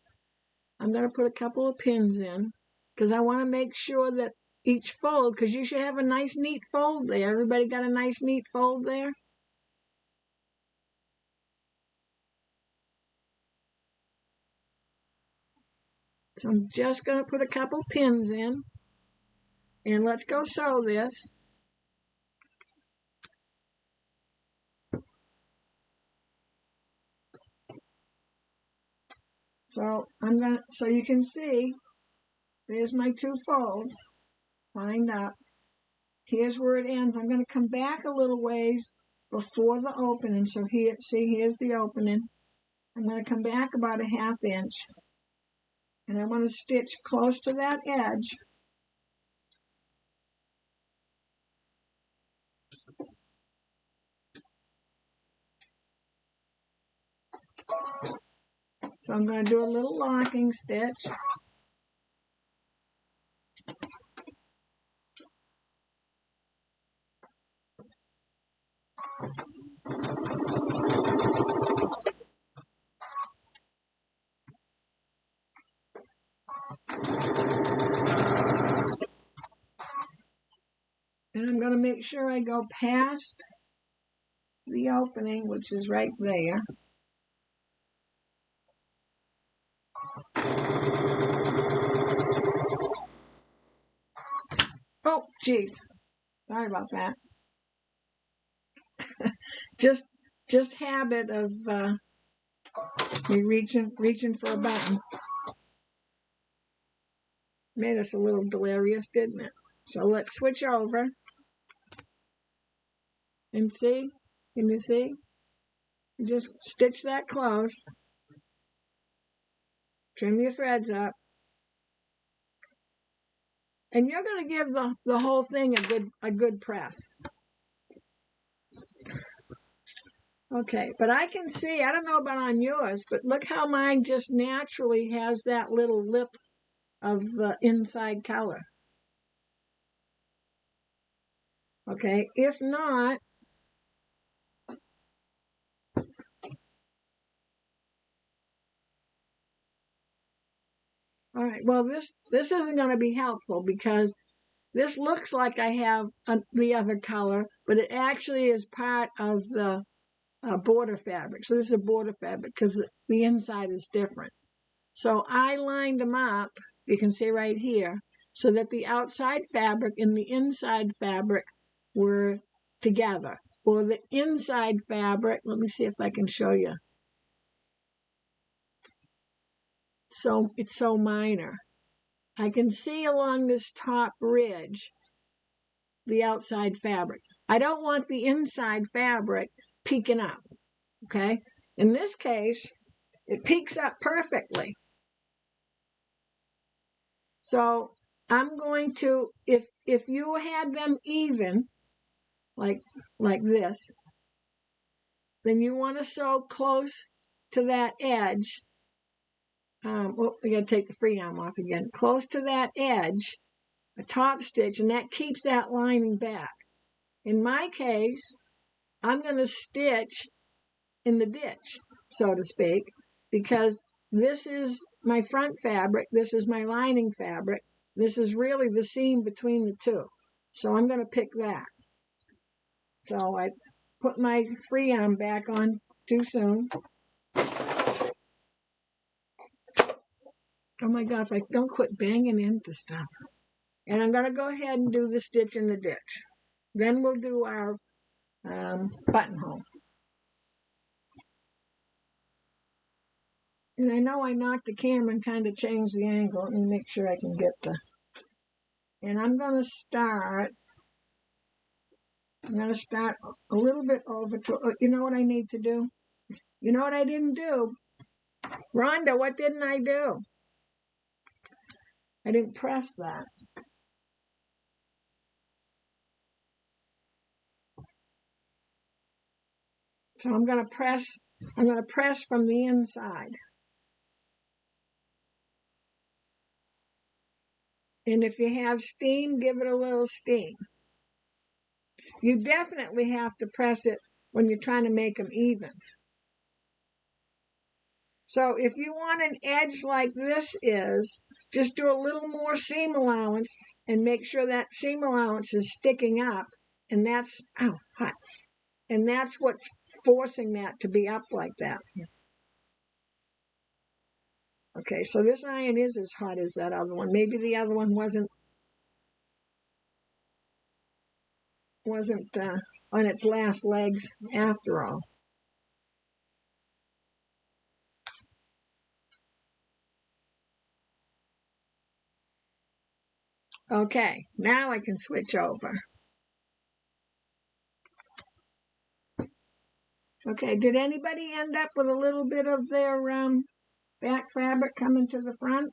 I'm going to put a couple of pins in because I want to make sure that each fold, because you should have a nice neat fold there. Everybody got a nice neat fold there? So I'm just going to put a couple pins in. And let's go sew this. So so you can see, there's my two folds lined up. Here's where it ends. I'm going to come back a little ways before the opening. So here, see, here's the opening. I'm going to come back about a 1/2 inch. And I want to stitch close to that edge. So I'm going to do a little locking stitch. And I'm going to make sure I go past the opening, which is right there. Oh, geez. Sorry about that. just habit of me reaching for a button. Made us a little delirious, didn't it? So let's switch over. And see? Can you see? You just stitch that close. Trim your threads up. And you're going to give the whole thing a good press. Okay, but I can see, I don't know about on yours, but look how mine just naturally has that little lip of the inside color. Okay, if not, all right, well, this isn't going to be helpful because this looks like I have the other color, but it actually is part of the border fabric. So this is a border fabric because the inside is different. So I lined them up, you can see right here, so that the outside fabric and the inside fabric were together. Or the inside fabric, let me see if I can show you. So it's so minor. I can see along this top ridge the outside fabric. I don't want the inside fabric peeking up, okay? In this case, it peeks up perfectly. So I'm going to, if you had them even, like this, then you want to sew close to that edge. We got to take the free arm off again. Close to that edge, a top stitch, and that keeps that lining back. In my case, I'm going to stitch in the ditch, so to speak, because this is my front fabric, this is my lining fabric, this is really the seam between the two. So I'm going to pick that. So I put my free arm back on too soon. Oh my God, if I don't quit banging into stuff. And I'm going to go ahead and do the stitch in the ditch. Then we'll do our buttonhole. And I know I knocked the camera and kind of changed the angle. Let me make sure I can get the... And I'm going to start a little bit over to... you know what I need to do? You know what I didn't do? Rhonda, what didn't I do? I didn't press that. So I'm going to press from the inside. And if you have steam, give it a little steam. You definitely have to press it when you're trying to make them even. So if you want an edge like this is, just do a little more seam allowance and make sure that seam allowance is sticking up. And that's, hot. And that's what's forcing that to be up like that. Okay, so this iron is as hot as that other one. Maybe the other one wasn't on its last legs after all. Okay, now I can switch over. Okay, did anybody end up with a little bit of their back fabric coming to the front?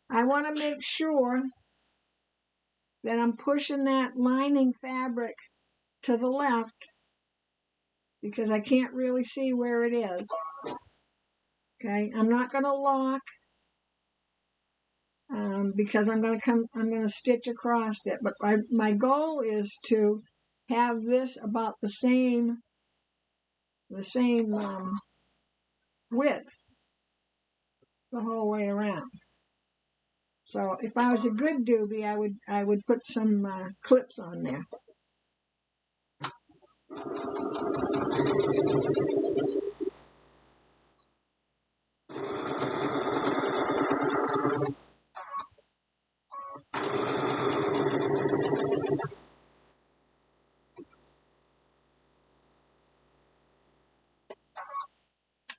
I want to make sure that I'm pushing that lining fabric to the left because I can't really see where it is. Okay, I'm not going to lock because I'm going to stitch across it. But my goal is to have this about the same width the whole way around. So if I was a good doobie, I would put some clips on there.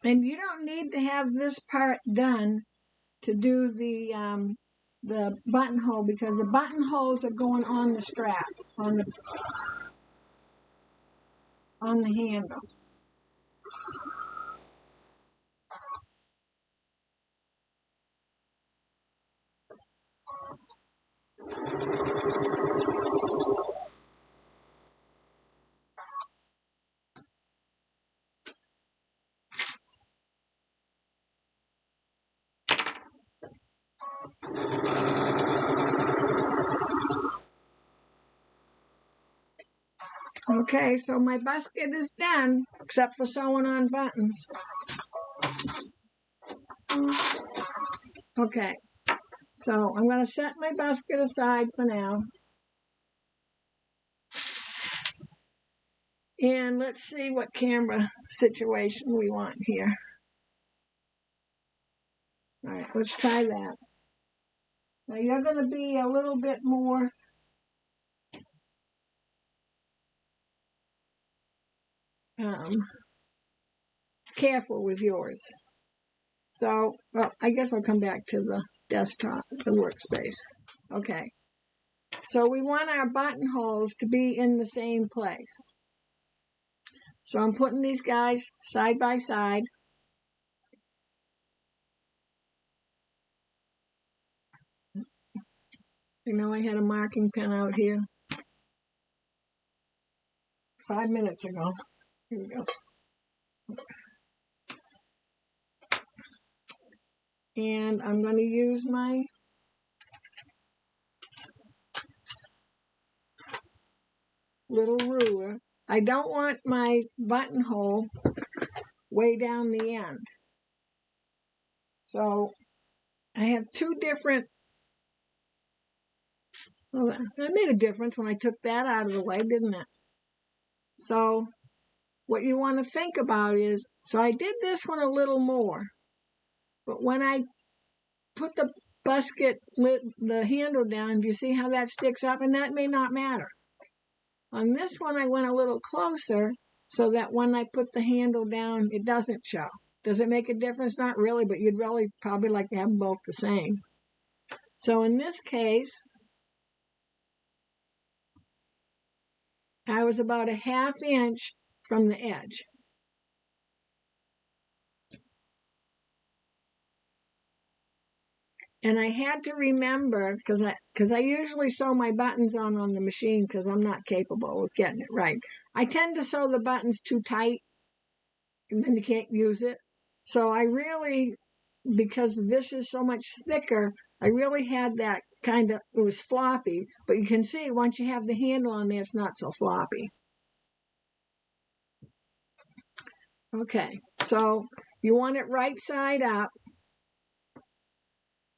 And you don't need to have this part done to do the buttonhole because the buttonholes are going on the strap, on the handle. Okay, so my busket is done, except for sewing on buttons. Okay, so I'm going to set my busket aside for now. And let's see what camera situation we want here. All right, let's try that. Now you're going to be a little bit more careful with yours. So, well, I guess I'll come back to the desktop, the workspace. Okay. So we want our buttonholes to be in the same place. So I'm putting these guys side by side. I know I had a marking pen out here 5 minutes ago. Here we go. And I'm going to use my little ruler. I don't want my buttonhole way down the end. So I have two different, well, that made a difference when I took that out of the way, didn't it? So what you want to think about is, so I did this one a little more, but when I put the busket lid, the handle down, do you see how that sticks up? And that may not matter. On this one, I went a little closer so that when I put the handle down, it doesn't show. Does it make a difference? Not really, but you'd really probably like to have them both the same. So in this case, I was about a 1/2 inch from the edge. And I had to remember, because I usually sew my buttons on the machine because I'm not capable of getting it right. I tend to sew the buttons too tight, and then you can't use it. So I really, because this is so much thicker, I really had that kind of, it was floppy. But you can see once you have the handle on there, it's not so floppy. Okay, so you want it right side up.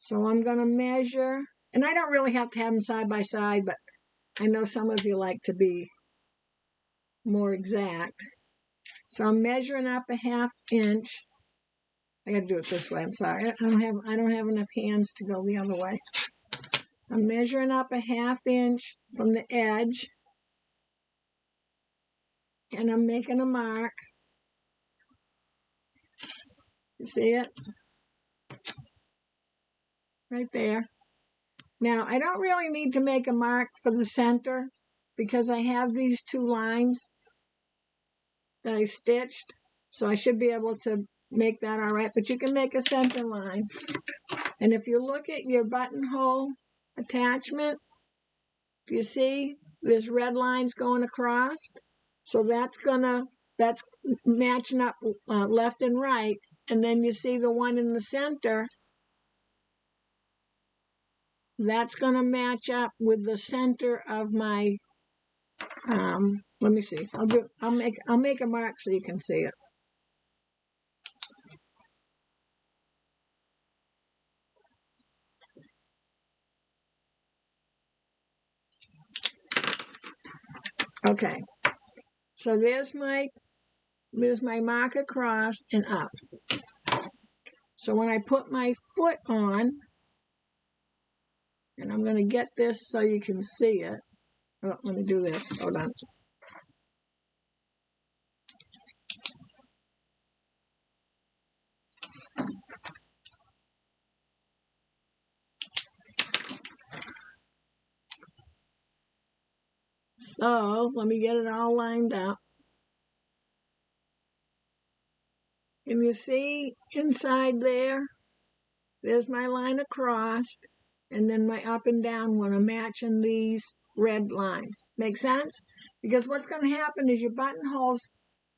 So I'm going to measure, and I don't really have to have them side by side, but I know some of you like to be more exact. So I'm measuring up a 1/2 inch. I got to do it this way. I'm sorry. I don't have enough hands to go the other way. I'm measuring up a 1/2 inch from the edge, and I'm making a mark. You see it? Right there. Now, I don't really need to make a mark for the center because I have these 2 lines that I stitched. So I should be able to make that all right. But you can make a center line. And if you look at your buttonhole attachment, you see there's red lines going across. So that's matching up left and right. And then you see the one in the center. That's going to match up with the center of my. Let me see. I'll make a mark so you can see it. Okay. So there's my mark across and up. So when I put my foot on, and I'm going to get this so you can see it. Oh, let me do this. Hold on. So let me get it all lined up. And you see inside there's my line across, and then my up and down one are matching these red lines. Make sense? Because what's going to happen is your buttonhole's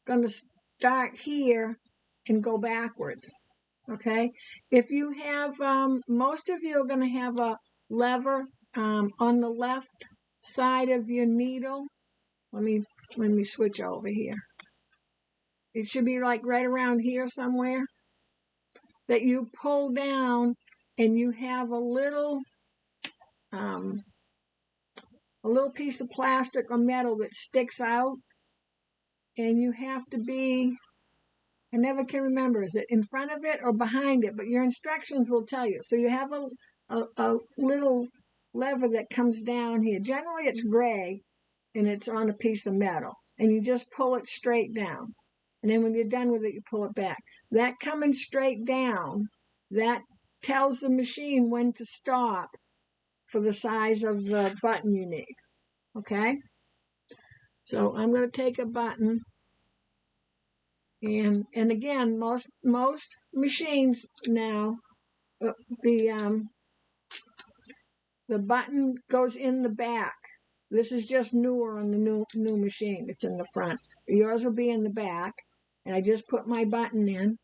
going to start here and go backwards. Okay? If you have, most of you are going to have a lever on the left side of your needle. Let me switch over here. It should be like right around here somewhere that you pull down, and you have a little piece of plastic or metal that sticks out, and you have to be, I never can remember, is it in front of it or behind it? But your instructions will tell you. So you have a little lever that comes down here. Generally it's gray, and it's on a piece of metal, and you just pull it straight down. And then when you're done with it, you pull it back. That coming straight down, that tells the machine when to stop for the size of the button you need. Okay? So I'm going to take a button, and again, most machines now, the button goes in the back. This is just newer on the new machine. It's in the front. Yours will be in the back. And I just put my button in.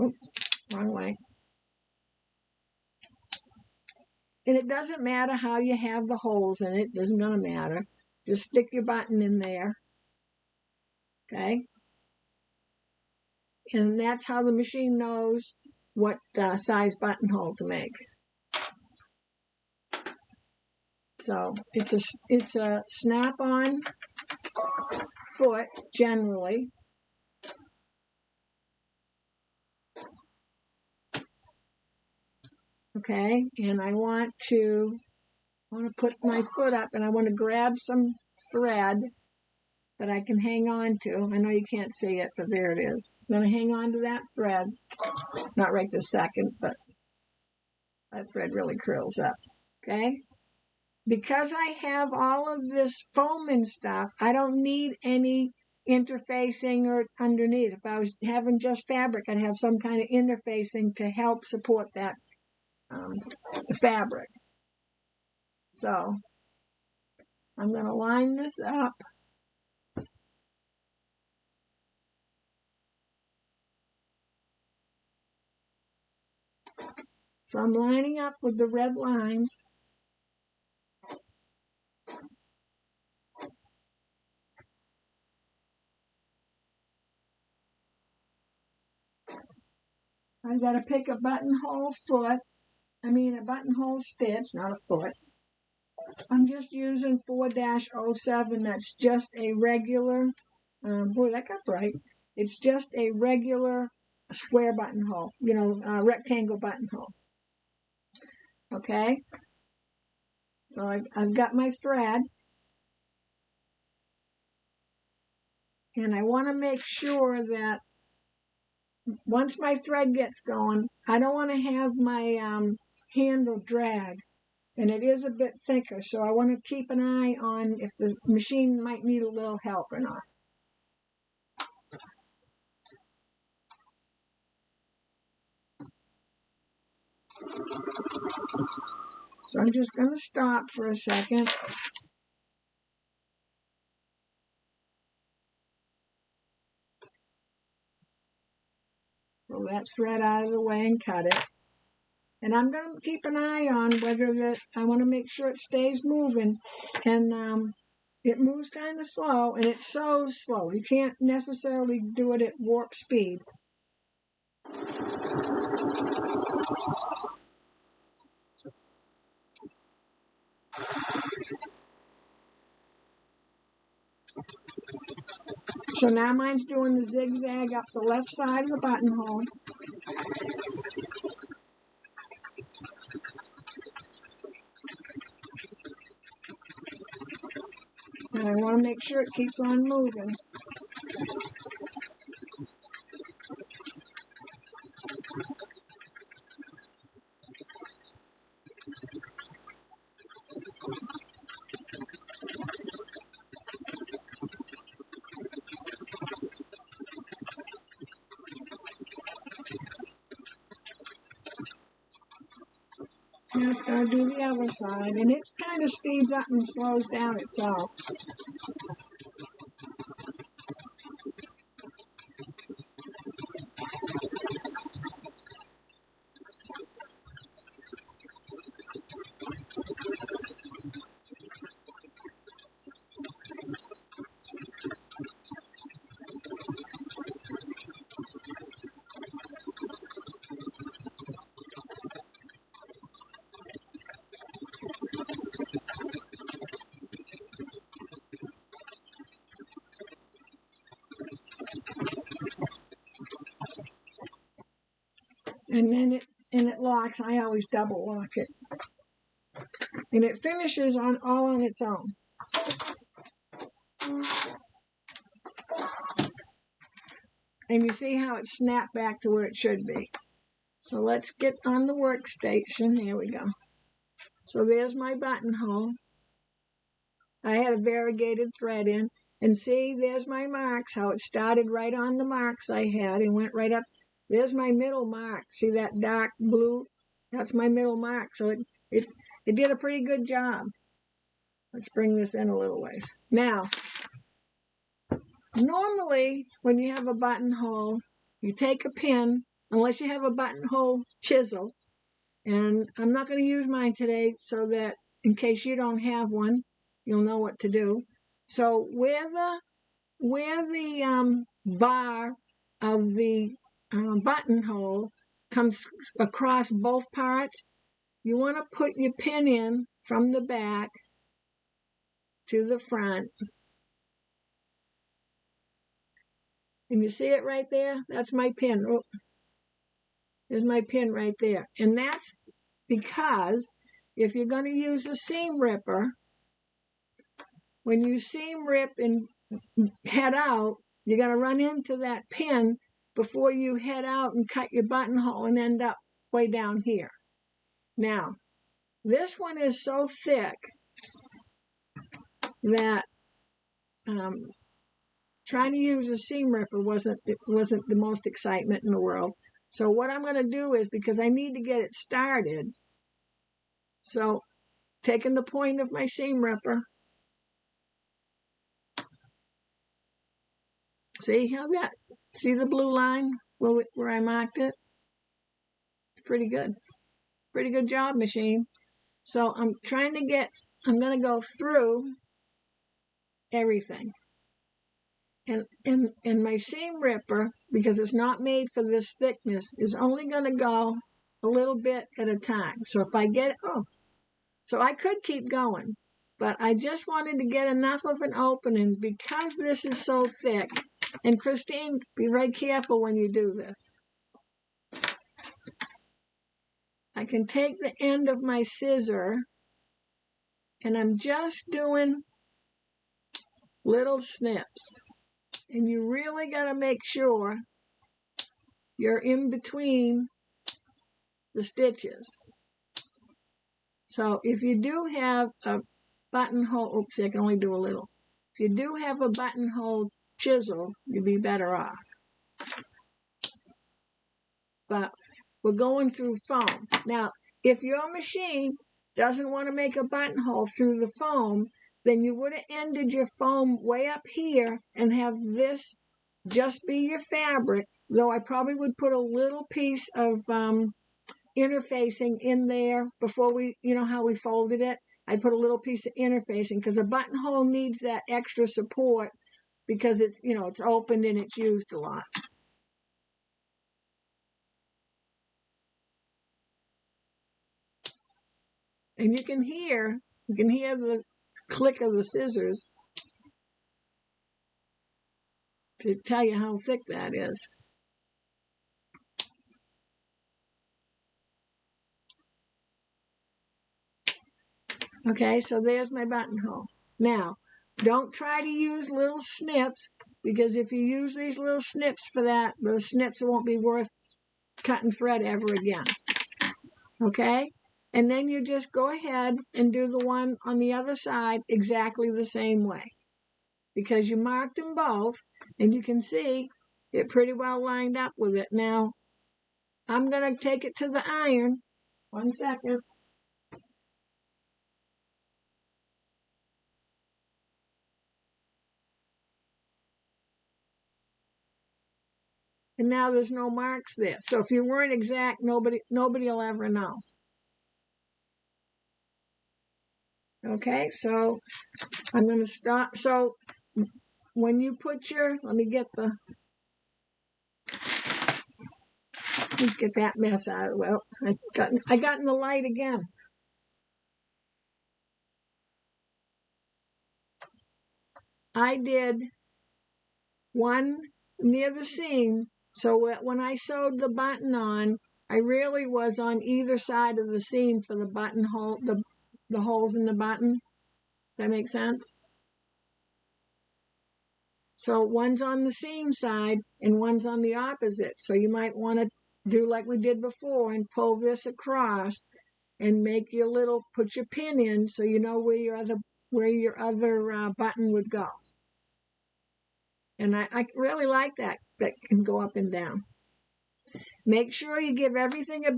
Oops, wrong way. And it doesn't matter how you have the holes in it. It doesn't gonna matter. Just stick your button in there. Okay? And that's how the machine knows what size buttonhole to make. So it's a snap-on foot generally. Okay, and I want to put my foot up, and I want to grab some thread that I can hang on to. I know you can't see it, but there it is. I'm going to hang on to that thread. Not right this second, but that thread really curls up. Okay? Because I have all of this foam and stuff, I don't need any interfacing or underneath. If I was having just fabric, I'd have some kind of interfacing to help support that the fabric. So I'm going to line this up. So I'm lining up with the red lines. I've got to pick a buttonhole a buttonhole stitch, not a foot. I'm just using 4-07. That's just a regular, boy, that got bright. It's just a regular square buttonhole, rectangle buttonhole. Okay? So I've got my thread. And I want to make sure that once my thread gets going, I don't want to have my handle drag. And it is a bit thicker, so I want to keep an eye on if the machine might need a little help or not. So I'm just going to stop for a second. Pull that thread out of the way and cut it. And I'm going to keep an eye on whether I want to make sure it stays moving. And it moves kind of slow, and it sews slow. You can't necessarily do it at warp speed. So now mine's doing the zigzag up the left side of the buttonhole. And I want to make sure it keeps on moving. Now it's going to do the other side, and it kind of speeds up and slows down itself. And then it locks. I always double lock it. And it finishes all on its own. And you see how it snapped back to where it should be. So let's get on the workstation. Here we go. So there's my buttonhole. I had a variegated thread in. And see, there's my marks, how it started right on the marks I had and went right up. There's my middle mark. See that dark blue? That's my middle mark. So it did a pretty good job. Let's bring this in a little ways. Now, normally when you have a buttonhole, you take a pin, unless you have a buttonhole chisel. And I'm not going to use mine today so that in case you don't have one, you'll know what to do. So where the bar of the buttonhole comes across both parts, you want to put your pin in from the back to the front. And you see it right there? That's my pin. Oh, there's my pin right there. And that's because if you're going to use a seam ripper, when you seam rip and head out, you're going to run into that pin before you head out and cut your buttonhole and end up way down here. Now, this one is so thick that trying to use a seam ripper wasn't the most excitement in the world. So what I'm going to do is, because I need to get it started, so taking the point of my seam ripper, see the blue line where I marked it? It's pretty good. Pretty good job, machine. So I'm going to go through everything. And my seam ripper, because it's not made for this thickness, is only going to go a little bit at a time. So if I get, so I could keep going, but I just wanted to get enough of an opening because this is so thick. And Christine, be very careful when you do this. I can take the end of my scissor and I'm just doing little snips. And you really got to make sure you're in between the stitches. So if you do have a buttonhole, oops, I can only do a little. If you do have a buttonhole chisel, you'd be better off. But we're going through foam. Now, if your machine doesn't want to make a buttonhole through the foam, then you would have ended your foam way up here and have this just be your fabric, though I probably would put a little piece of interfacing in there before we, you know how we folded it? I'd put a little piece of interfacing because a buttonhole needs that extra support because it's, it's opened and it's used a lot. And you can hear the click of the scissors to tell you how thick that is. Okay, so there's my buttonhole. Now, don't try to use little snips, because if you use these little snips for that, those snips won't be worth cutting thread ever again. Okay? And then you just go ahead and do the one on the other side exactly the same way, because you marked them both, and you can see it pretty well lined up with it. Now, I'm going to take it to the iron. 1 second. And now there's no marks there. So if you weren't exact, nobody will ever know. Okay, so I'm going to stop. So when you put your, let me get that mess out. Well, I got in the light again. I did one near the seam, so when I sewed the button on, I really was on either side of the seam for the buttonhole, the holes in the button. Does that make sense? So one's on the seam side and one's on the opposite. So you might want to do like we did before and pull this across and make your put your pin in so you know where your other button would go. And I really like that can go up and down. Make sure you give everything a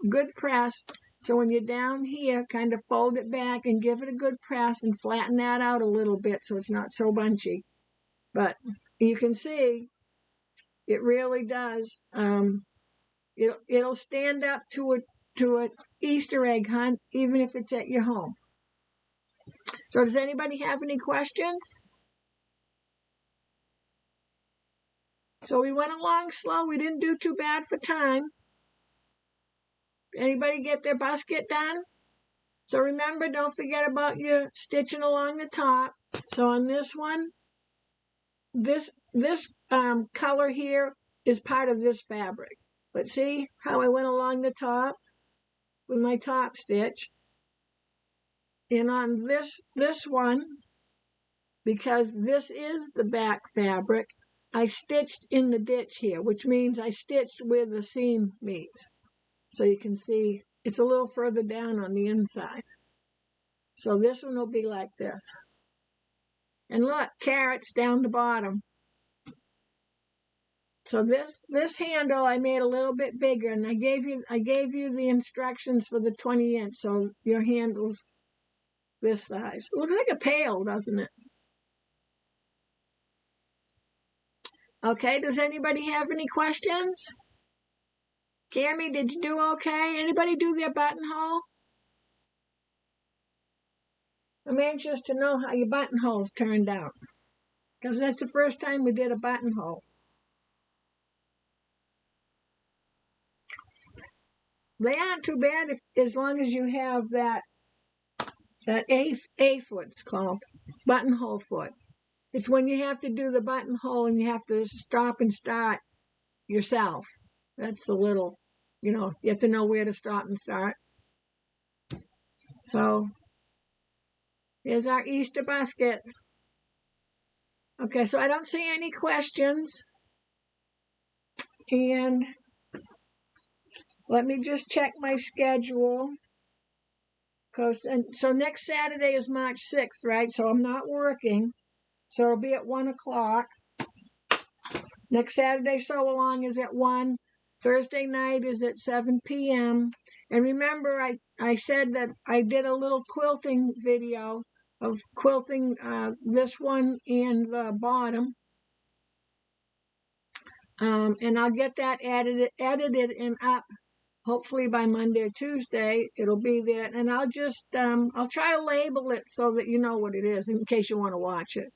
good press. So when you're down here, kind of fold it back and give it a good press and flatten that out a little bit so it's not so bunchy. But you can see it really does. It'll stand up to an Easter egg hunt, even if it's at your home. So does anybody have any questions? So we went along slow. We didn't do too bad for time. Anybody get their busket done? So remember, don't forget about your stitching along the top. So on this one, this color here is part of this fabric. But see how I went along the top with my top stitch? And on this one, because this is the back fabric, I stitched in the ditch here, which means I stitched where the seam meets. So you can see it's a little further down on the inside. So this one will be like this. And look, carrots down the bottom. So this handle I made a little bit bigger, and I gave you the instructions for the 20-inch, so your handle's this size. It looks like a pail, doesn't it? Okay, does anybody have any questions? Cammy, did you do okay? Anybody do their buttonhole? I'm anxious to know how your buttonholes turned out, because that's the first time we did a buttonhole. They aren't too bad as long as you have that A foot, it's called, buttonhole foot. It's when you have to do the buttonhole and you have to stop and start yourself. That's a little, you have to know where to stop and start. So here's our Easter baskets. Okay, so I don't see any questions. And let me just check my schedule. So next Saturday is March 6th, right? So I'm not working. So it'll be at 1 o'clock. Next Saturday Sew Along is at 1. Thursday night is at 7 p.m. And remember, I said that I did a little quilting video of quilting this one and the bottom. And I'll get that edited and up. Hopefully by Monday or Tuesday, it'll be there. And I'll just, I'll try to label it so that you know what it is in case you want to watch it.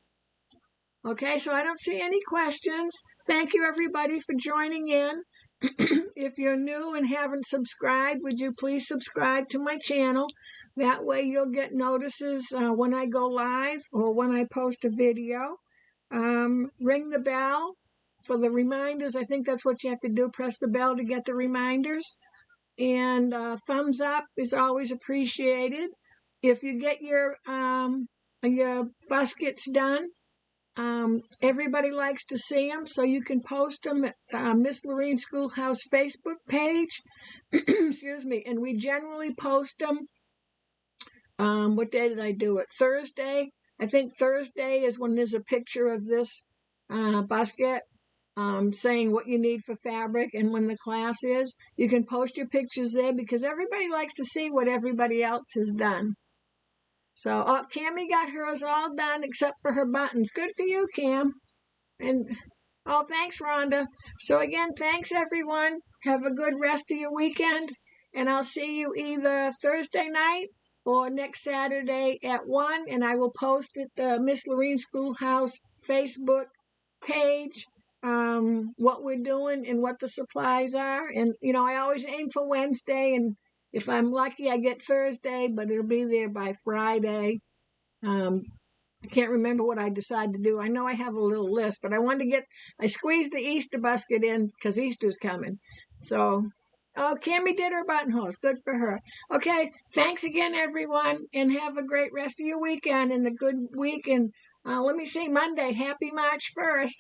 Okay, so I don't see any questions. Thank you, everybody, for joining in. If you're new and haven't subscribed, would you please subscribe to my channel? That way you'll get notices when I go live or when I post a video. Ring the bell for the reminders. I think that's what you have to do. Press the bell to get the reminders. And thumbs up is always appreciated. If you get your buskets done, everybody likes to see them, so you can post them at Miss Loreens Schoolhouse Facebook page. Excuse me. And we generally post them. What day did I do it? Thursday. I think Thursday is when there's a picture of this busket. Saying what you need for fabric and when the class is. You can post your pictures there because everybody likes to see what everybody else has done. So, Cammie got hers all done except for her buttons. Good for you, Cam. And, thanks, Rhonda. So, again, thanks, everyone. Have a good rest of your weekend. And I'll see you either Thursday night or next Saturday at 1. And I will post it the Miss Loreens Schoolhouse Facebook page. What we're doing and what the supplies are. And, I always aim for Wednesday, and if I'm lucky, I get Thursday, but it'll be there by Friday. I can't remember what I decide to do. I know I have a little list, but I squeezed the Easter basket in because Easter's coming. So, Cammie did her buttonholes. Good for her. Okay, thanks again, everyone, and have a great rest of your weekend and a good week. And let me see, Monday, happy March 1st.